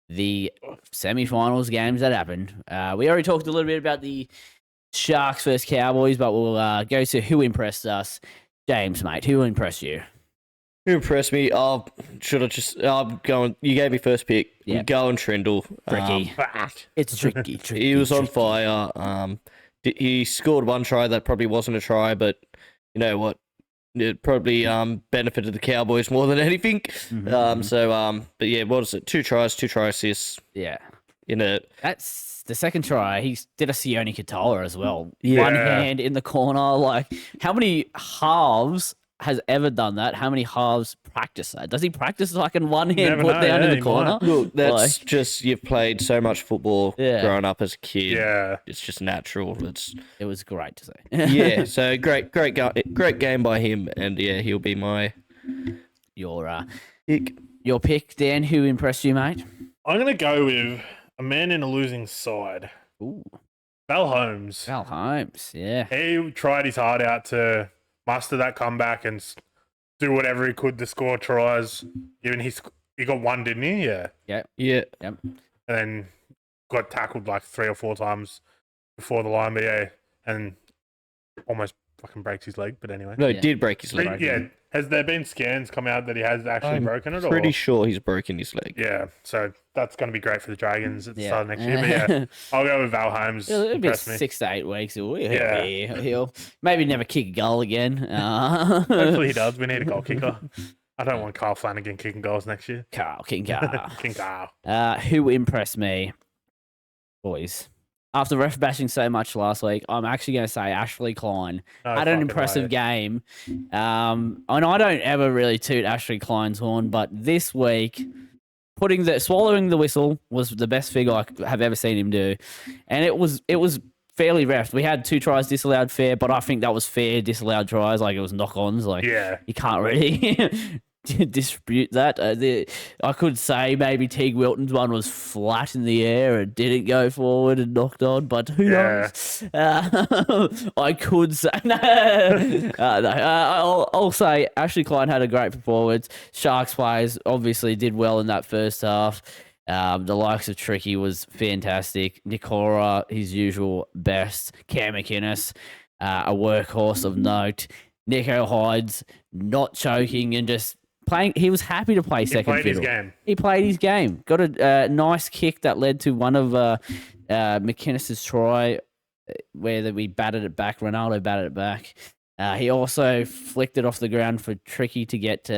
the semi-finals games that happened. We already talked a little bit about the Sharks versus Cowboys, but we'll go to who impressed us. James, mate, who impressed you? Who impressed me? Oh, should I just... I'm going... You gave me first pick. Yep. I'm going Trindle. Tricky. It's tricky. He was on fire. He scored one try that probably wasn't a try, but you know what? It probably benefited the Cowboys more than anything. But yeah, what is it? 2 tries, 2 try assists. Yeah. That's the second try. He did a Sione Katoa as well. Yeah. One hand in the corner. Like, how many halves has ever done that? How many halves practice that? Does he practice like in one hand put down in the corner? Look, that's just, you've played so much football growing up as a kid. Yeah. It's just natural. It was great to see. Yeah, so great game by him, and yeah, he'll be my Your pick. Your pick, Dan, who impressed you, mate? I'm going to go with a man in a losing side. Ooh. Val Holmes. Val Holmes, yeah. He tried his heart out to muster that comeback and do whatever he could to score tries. Even he got one, didn't he? Yeah. Yeah. Yep. And then got tackled like 3 or 4 times before the line, but yeah, and almost fucking breaks his leg. But anyway. No, he did break his leg. Yeah. Has there been scans come out that he has actually broken it? Pretty sure he's broken his leg. Yeah, so that's going to be great for the Dragons at the start of next year. But yeah, I'll go with Val Holmes. It'll be 6 to 8 weeks. He'll maybe never kick a goal again. Hopefully he does. We need a goal kicker. I don't want Kyle Flanagan kicking goals next year. King Carl. King Kyle. Who impressed me, boys? After ref bashing so much last week, I'm actually going to say Ashley Klein had an impressive game. And I don't ever really toot Ashley Klein's horn, but this week, swallowing the whistle was the best thing I have ever seen him do, and it was fairly ref. We had 2 tries disallowed fair, but I think that was fair disallowed tries. Like, it was knock-ons. Like, you can't really dispute that. I could say maybe Teague Wilton's one was flat in the air and didn't go forward and knocked on, but who knows? I could say no. I'll say Ashley Klein had a great performance. Sharks players obviously did well in that first half. The likes of Tricky was fantastic. Nikora, his usual best. Cam McInnes, a workhorse of note. Nico Hydes not choking and just playing. He was happy to play second fiddle. He played his game. Got a nice kick that led to one of McInnes's try where we batted it back. Ronaldo batted it back. He also flicked it off the ground for Tricky to get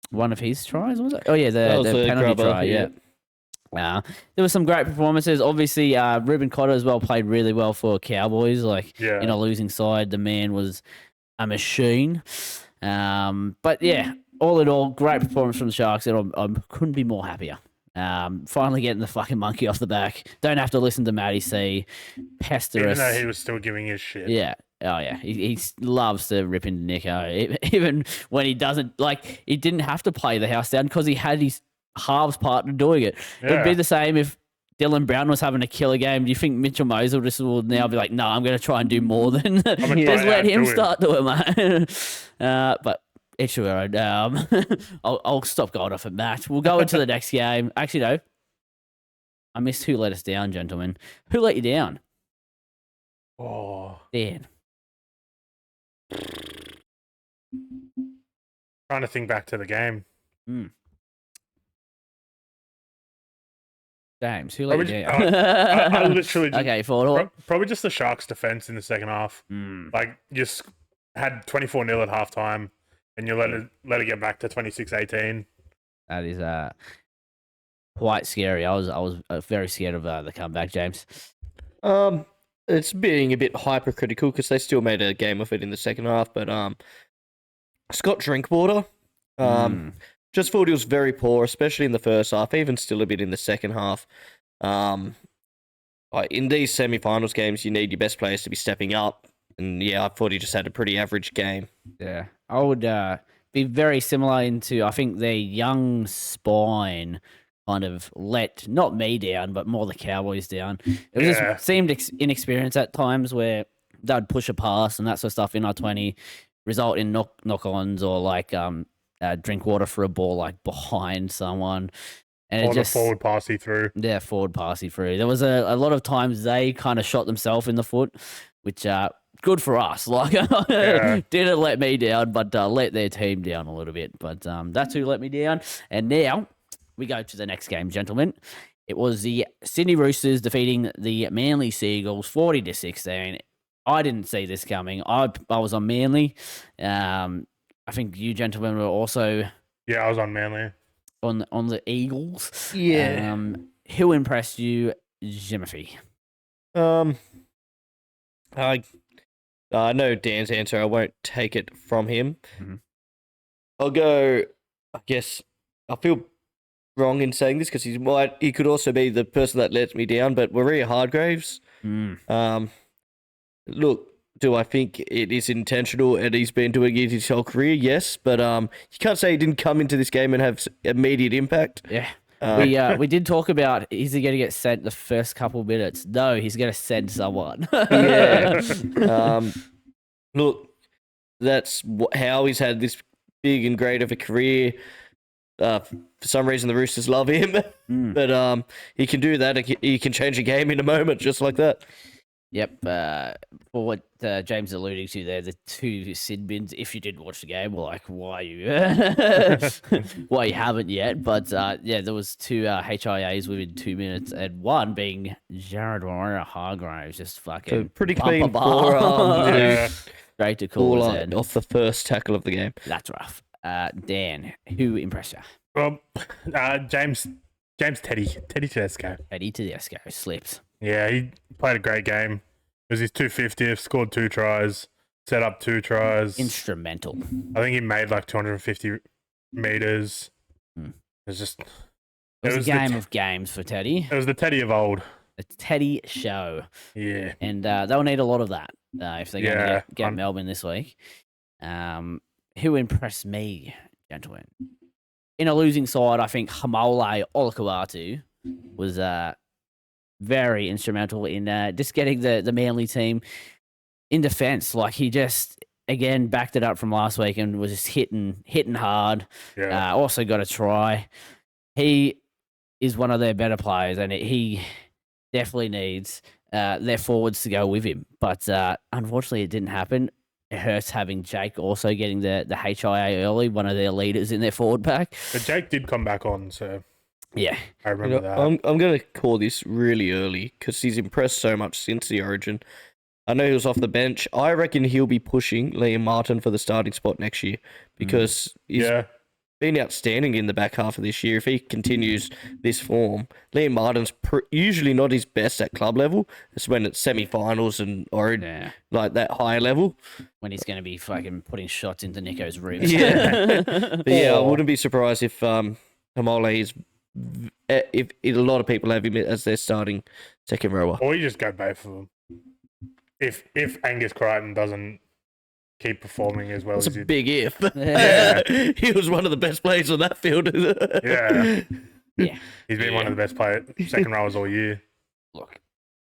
one of his tries, was it? Oh, yeah, the penalty try, yeah. There were some great performances. Obviously, Ruben Cotter as well played really well for Cowboys. In a losing side, the man was a machine. But yeah, all in all, great performance from the Sharks, and I couldn't be more happier. Finally getting the fucking monkey off the back. Don't have to listen to Matty C pester Even us. though he was still giving his shit. Yeah. Oh, yeah. He loves to rip into Nico. Even when he doesn't, like, he didn't have to play the house down because he had his halves partner doing it. Yeah. It'd be the same if Dylan Brown was having a killer game. Do you think Mitchell Moser just will now be like, no, I'm going to try and do more than just let him start doing it, mate? But it's sure. I'll stop going off at Matt. We'll go into the next game. Actually, no. I missed who let us down, gentlemen. Who let you down? Oh. Dan. Trying to think back to the game. James, who let you down? I literally just, okay, forward. Probably just the Sharks' defense in the second half. Like, just had 24-0 at halftime, and you let it get back to 26-18. That is quite scary. I was very scared of the comeback, James. It's being a bit hypercritical because they still made a game of it in the second half, but Scott Drinkwater, just thought he was very poor, especially in the first half, even still a bit in the second half. In these semi-finals games, you need your best players to be stepping up, and yeah, I thought he just had a pretty average game. Yeah, I would be very similar into, I think their young spine kind of let, not me down, but more the Cowboys down. It just seemed inexperienced at times where they'd push a pass and that sort of stuff in our 20, result in knock-ons or like Drinkwater for a ball like behind someone. And or it just forward passy through. Yeah, forward passy through. There was a lot of times they kind of shot themselves in the foot, which good for us. Like didn't let me down, but let their team down a little bit. But that's who let me down. And now we go to the next game, gentlemen. It was the Sydney Roosters defeating the Manly Seagulls 40-16. I didn't see this coming. I was on Manly. I think you gentlemen were also. Yeah, I was on Manly. On the Eagles. Yeah. Who impressed you, Jimothy? I know Dan's answer. I won't take it from him. Mm-hmm. I'll go. I guess I feel wrong in saying this because he could also be the person that lets me down. But Maria Hargraves. Look, do I think it is intentional and he's been doing it his whole career? Yes, but you can't say he didn't come into this game and have immediate impact. Yeah. We did talk about, is he going to get sent the first couple minutes? No, he's going to send someone. Look, that's how he's had this big and great of a career. For some reason, the Roosters love him, but he can do that. He can change a game in a moment, just like that. Yep. For what James alluding to there, the two Sid bins, if you did watch the game, were like, why you haven't yet? But there was two HIAs within 2 minutes, and one being Jared Hargraves, just fucking pretty clean forearm. Straight to call his head off the first tackle of the game. That's rough. Dan, who impressed you? Well, James Teddy Tedesco. Teddy Tedesco slips. Yeah, he played a great game. It was his 250th, scored 2 tries, set up 2 tries. Instrumental. I think he made like 250 meters. It was just. It was a game of games for Teddy. It was the Teddy of old. The Teddy show. Yeah. And they'll need a lot of that if they're going to get Melbourne this week. Who impressed me, gentlemen? In a losing side, I think Hamole Olakau'atu was very instrumental in just getting the Manly team in defense. Like, he just, again, backed it up from last week and was just hitting hard. Yeah. Also got a try. He is one of their better players, and he definitely needs their forwards to go with him. But unfortunately, it didn't happen. It hurts having Jake also getting the HIA early, one of their leaders in their forward pack. But Jake did come back on, so yeah, I remember that. I'm going to call this really early because he's impressed so much since the Origin. I know he was off the bench. I reckon he'll be pushing Liam Martin for the starting spot next year because been outstanding in the back half of this year. If he continues this form, Liam Martin's usually not his best at club level. It's when it's semi-finals or like that higher level. When he's going to be fucking putting shots into Nico's ribs. Yeah. But yeah, I wouldn't be surprised if Hamole is... If a lot of people have him as their starting second rower. Or you just go both of them. If Angus Crichton doesn't keep performing as well It's as a big if. Yeah. He was one of the best players on that field. Yeah. Yeah. He's been one of the best second rowers all year. Look,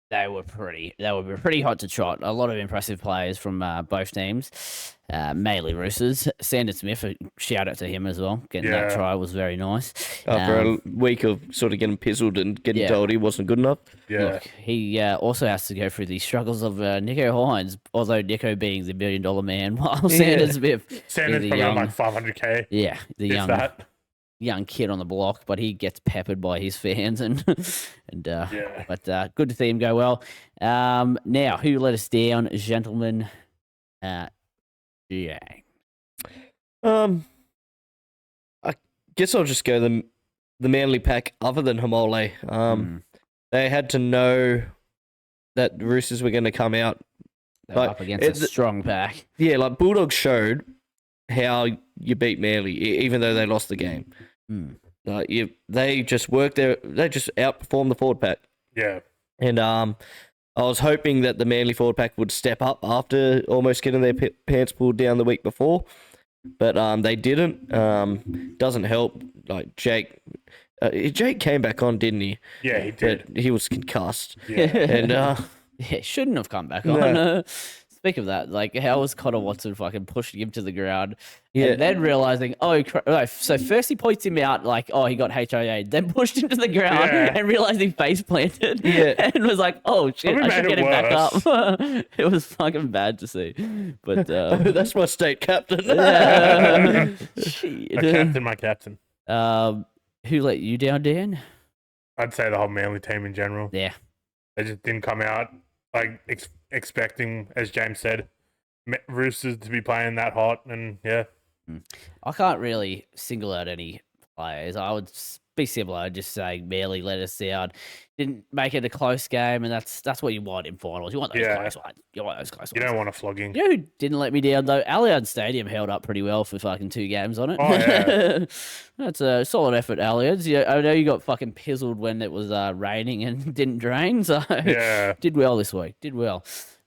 they were pretty hot to trot. A lot of impressive players from both teams. Mainly Roosters. Sandon Smith, a shout out to him as well. Getting that try was very nice. After a week of sort of getting pizzled and getting told he wasn't good enough. Yeah. Look, he also has to go through the struggles of Nico Hines, although Nico being the $1 million man, while Sandon Smith Sandon's probably on like 500k. Yeah, the young kid on the block, but he gets peppered by his fans but good to see him go well. Now, who let us down, gentlemen? Yeah. I guess I'll just go the Manly pack other than Hamole. They had to know that the Roosters were going to come out. Like, up against a strong pack. Yeah, like Bulldogs showed how you beat Manly, even though they lost the game. They just outperformed the forward pack. Yeah. And I was hoping that the Manly forward pack would step up after almost getting their pants pulled down the week before, but they didn't. Doesn't help. Like Jake came back on, didn't he? Yeah, he did. But he was concussed. Yeah. And shouldn't have come back on. Speak of that, like how was Connor Watson fucking pushing him to the ground? Yeah. And then realizing, so first he points him out like, he got HIA, then pushed him to the ground and realized he face planted and was like, oh shit, I should get him back up. It was fucking bad to see. But that's my state captain. Shit. My captain. Who let you down, Dan? I'd say the whole Manly team in general. Yeah. They just didn't come out like expecting, as James said, Roosters to be playing that hot, and I can't really single out any players. I would be similar. I'd just say Manly let us down. Didn't make it a close game, and that's what you want in finals. You want those close ones. You want those close ones. You don't want a flogging. You know who didn't let me down, though? Allianz Stadium held up pretty well for fucking 2 games on it. Oh, yeah. That's a solid effort, Allianz. Yeah, I know you got fucking pizzled when it was raining and didn't drain, so did well this week. Did well.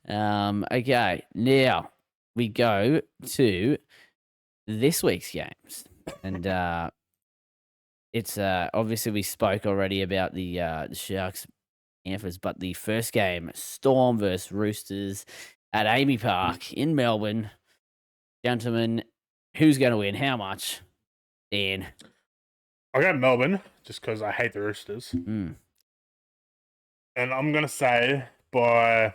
Okay, now we go to this week's games. And it's obviously we spoke already about the Sharks Panthers, but the first game, Storm versus Roosters at Amy Park in Melbourne. Gentlemen, who's going to win? How much? Dan. I got Melbourne just because I hate the Roosters. And I'm going to say by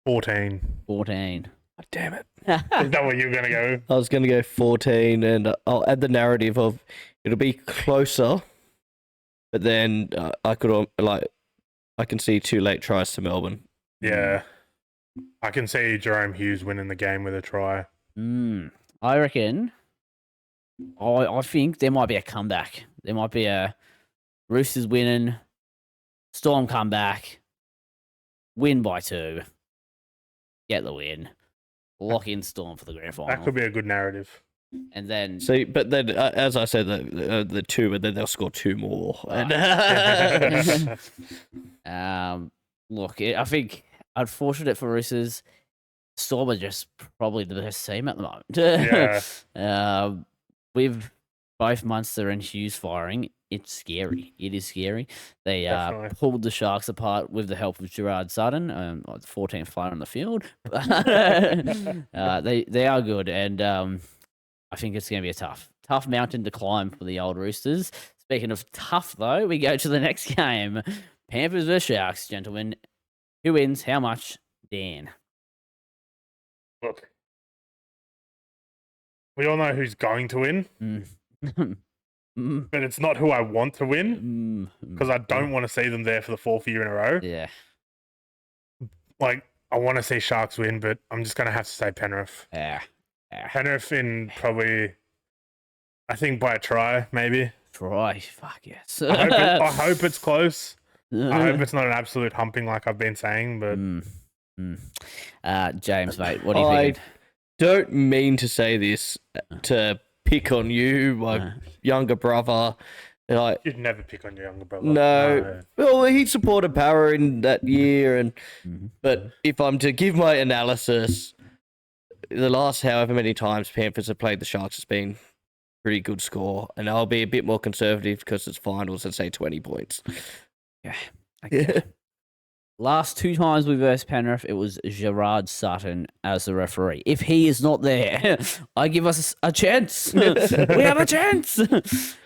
14. 14. God damn it. Is that what you're going to go? I was going to go 14, and I'll add the narrative of it'll be closer, but then I can see 2 late tries to Melbourne. Yeah. I can see Jerome Hughes winning the game with a try. I reckon. I think there might be a comeback. There might be a Roosters winning, Storm comeback, win by 2, get the win, lock in Storm for the grand final. That could be a good narrative. And then, but then, as I said, the 2, but then they'll score 2 more. Look, I think unfortunate for Roosters, Storm are just probably the best team at the moment. Yeah. With both Munster and Hughes firing, it's scary. It is scary. They pulled the Sharks apart with the help of Gerard Sutton, the 14th player on the field. They are good, and I think it's going to be a tough mountain to climb for the old Roosters. Speaking of tough, though, we go to the next game. Panthers vs Sharks, gentlemen. Who wins? How much? Dan. Look. We all know who's going to win. But it's not who I want to win. Because I don't want to see them there for the 4th year in a row. Yeah. Like, I want to see Sharks win, but I'm just going to have to say Penrith. Yeah. Penrith in probably I think by a try, maybe. Try. Fuck yes. I hope it's close. I hope it's not an absolute humping like I've been saying, but James, mate, what do you think? Don't mean to say this to pick on you, my younger brother. You'd never pick on your younger brother. No. Well, he supported Power in that year, but if I'm to give my analysis, the last however many times Panthers have played the Sharks has been pretty good score, and I'll be a bit more conservative because it's finals and say 20 points. Yeah. Okay. Last 2 times we versed Penrith, it was Gerard Sutton as the referee. If he is not there, I give us a chance. We have a chance.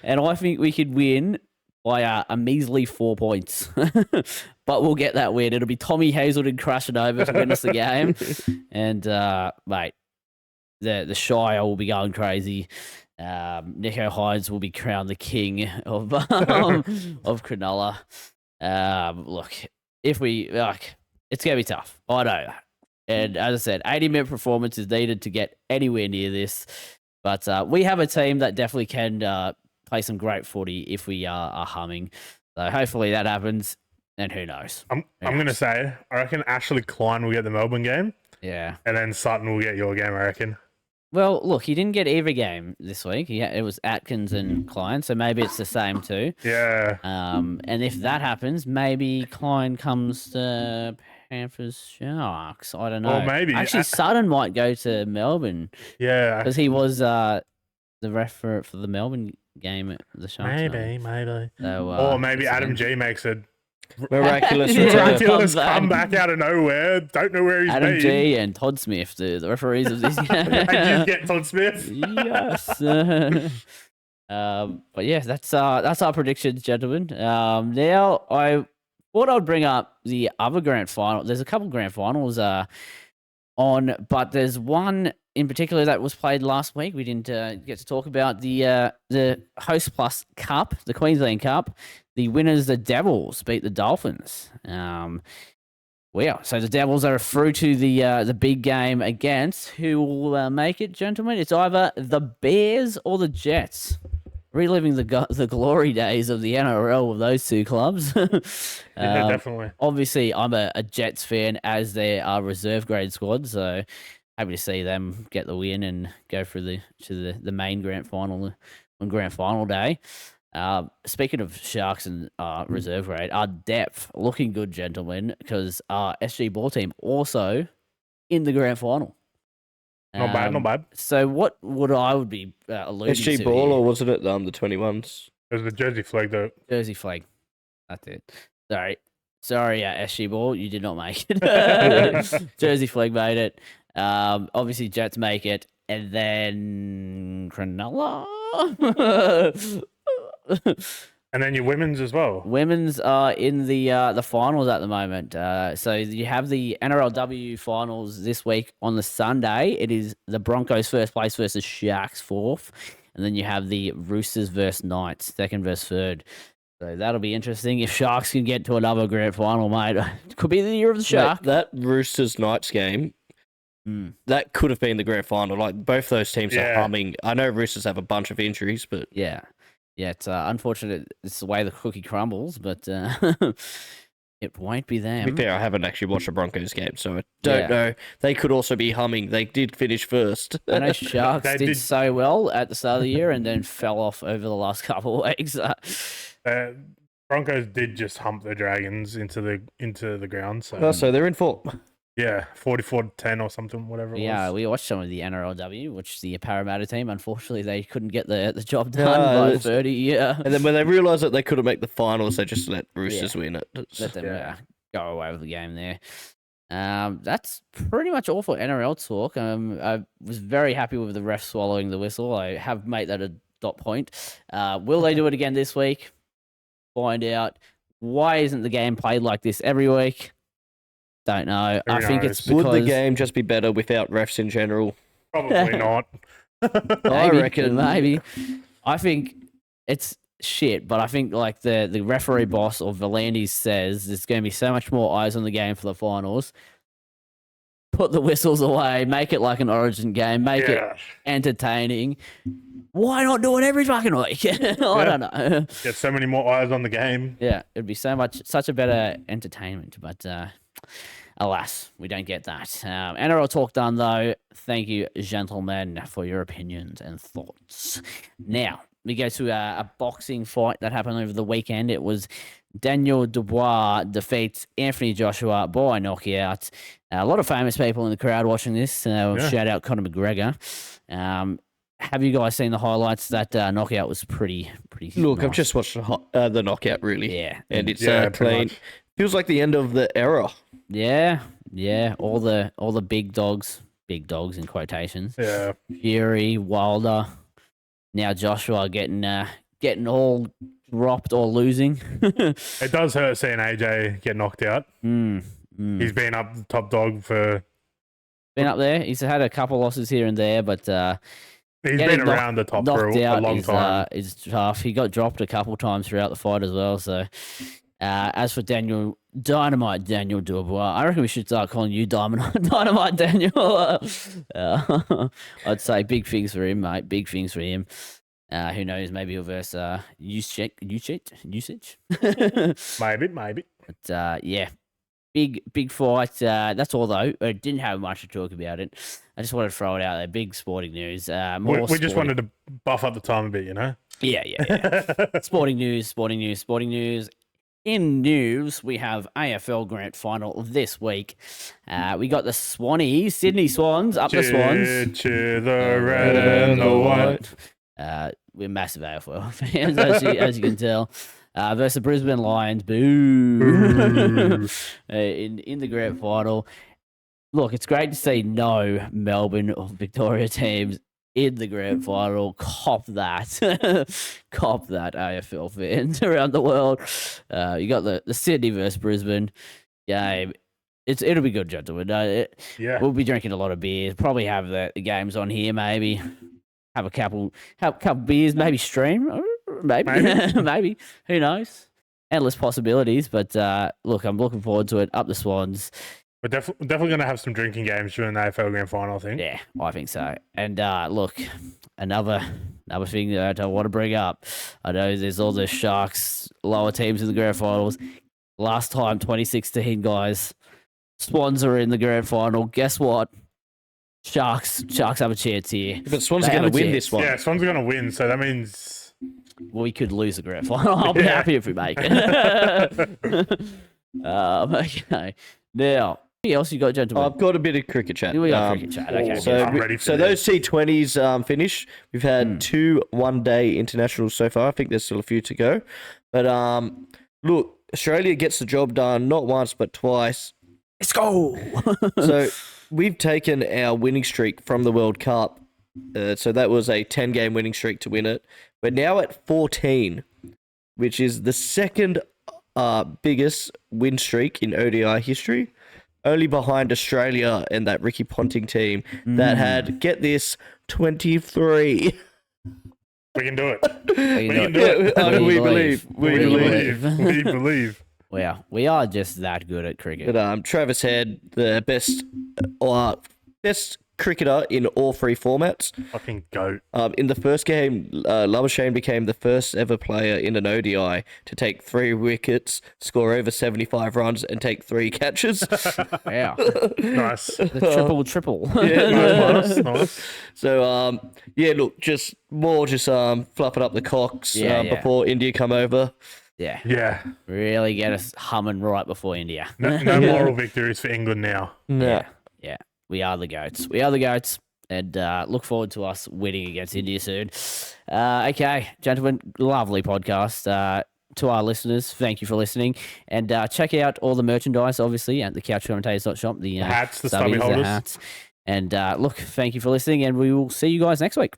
And I think we could win by a measly 4 points. But we'll get that win. It'll be Tommy Hazelton crashing over to win us the game. And, mate, the Shire will be going crazy. Nico Hines will be crowned the king of Cronulla. Look, if we it's gonna be tough. I know, and as I said, 80-minute performance is needed to get anywhere near this. But we have a team that definitely can play some great footy if we are humming. So hopefully that happens. And who knows? I'm gonna say I reckon Ashley Klein will get the Melbourne game. Yeah, and then Sutton will get your game. I reckon. Well, look, he didn't get either game this week. It was Atkins and Klein, so maybe it's the same too. Yeah. And if that happens, maybe Klein comes to Panthers Sharks. I don't know. Or maybe actually Sutton might go to Melbourne. Yeah, because he was the ref for the Melbourne game at the Sharks. Maybe. So, or maybe Adam G makes a miraculous comeback out of nowhere. Don't know where he's Adam been. G and Todd Smith, the referees of this game. And you get Todd Smith. Yes. But yeah, that's our predictions, gentlemen. Now I thought I'd bring up the other grand final. There's a couple grand finals on, but there's one in particular that was played last week. We didn't get to talk about the Host Plus Cup, the Queensland Cup. The winners, the Devils, beat the Dolphins. So the Devils are through to the big game against. Who will make it, gentlemen? It's either the Bears or the Jets. Reliving the glory days of the NRL with those two clubs. Yeah, definitely. Obviously, I'm a Jets fan, as they are reserve grade squad, so happy to see them get the win and go through to the main grand final on grand final day. Speaking of Sharks and reserve grade, our depth looking good, gentlemen, because our SG Ball team also in the grand final. Not bad. So what I would be alluding to SG Ball, or wasn't it the 21s? It was the Jersey flag, though. Jersey flag. That's it. Sorry, SG Ball, you did not make it. Jersey flag made it. Obviously Jets make it, and then Cronulla. And then your women's as well. Women's are in the finals at the moment. So you have the NRLW finals this week on the Sunday. It is the Broncos first place versus Sharks fourth, and then you have the Roosters versus Knights second versus third. So that'll be interesting. If Sharks can get to another grand final, mate, it could be the year of the Shark. Mate, that Roosters Knights game, that could have been the grand final. Like, both those teams are humming. I know Roosters have a bunch of injuries, but yeah, it's unfortunate. It's the way the cookie crumbles, but it won't be them. To be fair, I haven't actually watched a Broncos game, so I don't know. They could also be humming. They did finish first. I know Sharks did so well at the start of the year and then fell off over the last couple of weeks. Broncos did just hump the Dragons into the ground. So, so they're in form. Yeah, 44-10 or something, whatever it was. Yeah, we watched some of the NRLW, which the Parramatta team, unfortunately, they couldn't get the job done by 30. Yeah. And then when they realised that they couldn't make the finals, they just let Roosters win it. Let them go away with the game there. That's pretty much all for NRL talk. I was very happy with the ref swallowing the whistle. I have made that a dot point. Will they do it again this week? Find out. Why isn't the game played like this every week? Don't know. I think it's because... Would the game just be better without refs in general? Probably not. I reckon. Maybe. I think it's shit, but I think like the referee boss or Volandis says there's going to be so much more eyes on the game for the finals. put the whistles away, make it like an Origin game, make it entertaining. Why not do it every fucking week? I don't know. Get so many more eyes on the game. Yeah, it'd be such a better entertainment, but alas, we don't get that. NRL talk done though. Thank you, gentlemen, for your opinions and thoughts. Now we go to a boxing fight that happened over the weekend. It was Daniel Dubois defeats Anthony Joshua by knockout. A lot of famous people in the crowd watching this. Shout out Conor McGregor. Have you guys seen the highlights? That knockout was pretty. Look, nice. I've just watched the knockout, really. Yeah, and it's clean. Feels like the end of the era. Yeah. All the big dogs in quotations. Yeah, Fury, Wilder. Now Joshua getting all dropped or losing. it does hurt seeing AJ get knocked out. He's been up the top dog for. Been up there. He's had a couple losses here and there, but he's been around the top for a long time. Is tough. He got dropped a couple times throughout the fight as well. So, as for Dynamite Daniel Dubois, I reckon we should start calling you Dynamite Daniel. I'd say big things for him, mate. Big things for him. Who knows? Maybe he'll verse usage. Maybe. But yeah. Big fight. That's all though. I didn't have much to talk about it. I just wanted to throw it out there. Big sporting news. We just wanted to buff up the time a bit, you know? Yeah. Sporting news. In news, we have AFL Grand Final this week. We got the Swannies, Sydney Swans, up the Swans. Cheer the red and the white. We're massive AFL fans, as you can tell. Versus the Brisbane Lions, boo. in the grand final. Look, it's great to see no Melbourne or Victoria teams in the grand final. Cop that, AFL fans around the world. You got the Sydney versus Brisbane game. It'll be good, gentlemen. We'll be drinking a lot of beer. Probably have the games on here. Maybe have a couple beers. Maybe stream. Maybe. Who knows? Endless possibilities. But look, I'm looking forward to it. Up the Swans. We're definitely going to have some drinking games during the AFL Grand Final, I think. Yeah, I think so. And look, another thing that I want to bring up. I know there's all the Sharks lower teams in the grand finals. Last time, 2016, guys. Swans are in the grand final. Guess what? Sharks have a chance here. But Swans are going to win this one. Yeah, Swans are going to win. So that means we could lose the grand final. I'll be happy if we make it. Okay. Now, what else you got, gentlemen? I've got a bit of cricket chat. We got cricket chat. Okay. So those T20s finish. We've had 2 one-day internationals so far. I think there's still a few to go. But look, Australia gets the job done not once but twice. Let's go. So we've taken our winning streak from the World Cup. So that was a 10-game winning streak to win it. We're now at 14, which is the second biggest win streak in ODI history, only behind Australia and that Ricky Punting team that had, get this, 23. We can do it. We believe. Wow, we are just that good at cricket. But Travis Head, the best cricketer in all 3 formats. Fucking goat. In the first game, Labuschagne became the first ever player in an ODI to take 3 wickets, score over 75 runs, and take 3 catches. Wow. Nice. The triple. Yeah, nice. So, look, just fluffing up the cocks before India come over. Yeah. Really get us humming right before India. No moral victories for England now. No. Yeah. We are the goats. And look forward to us winning against India soon. Okay, gentlemen, lovely podcast. To our listeners, thank you for listening. And check out all the merchandise, obviously, at the couchcommentators.shop. The hats, the stubbies, stubby holders. the hats. And look, thank you for listening, and we will see you guys next week.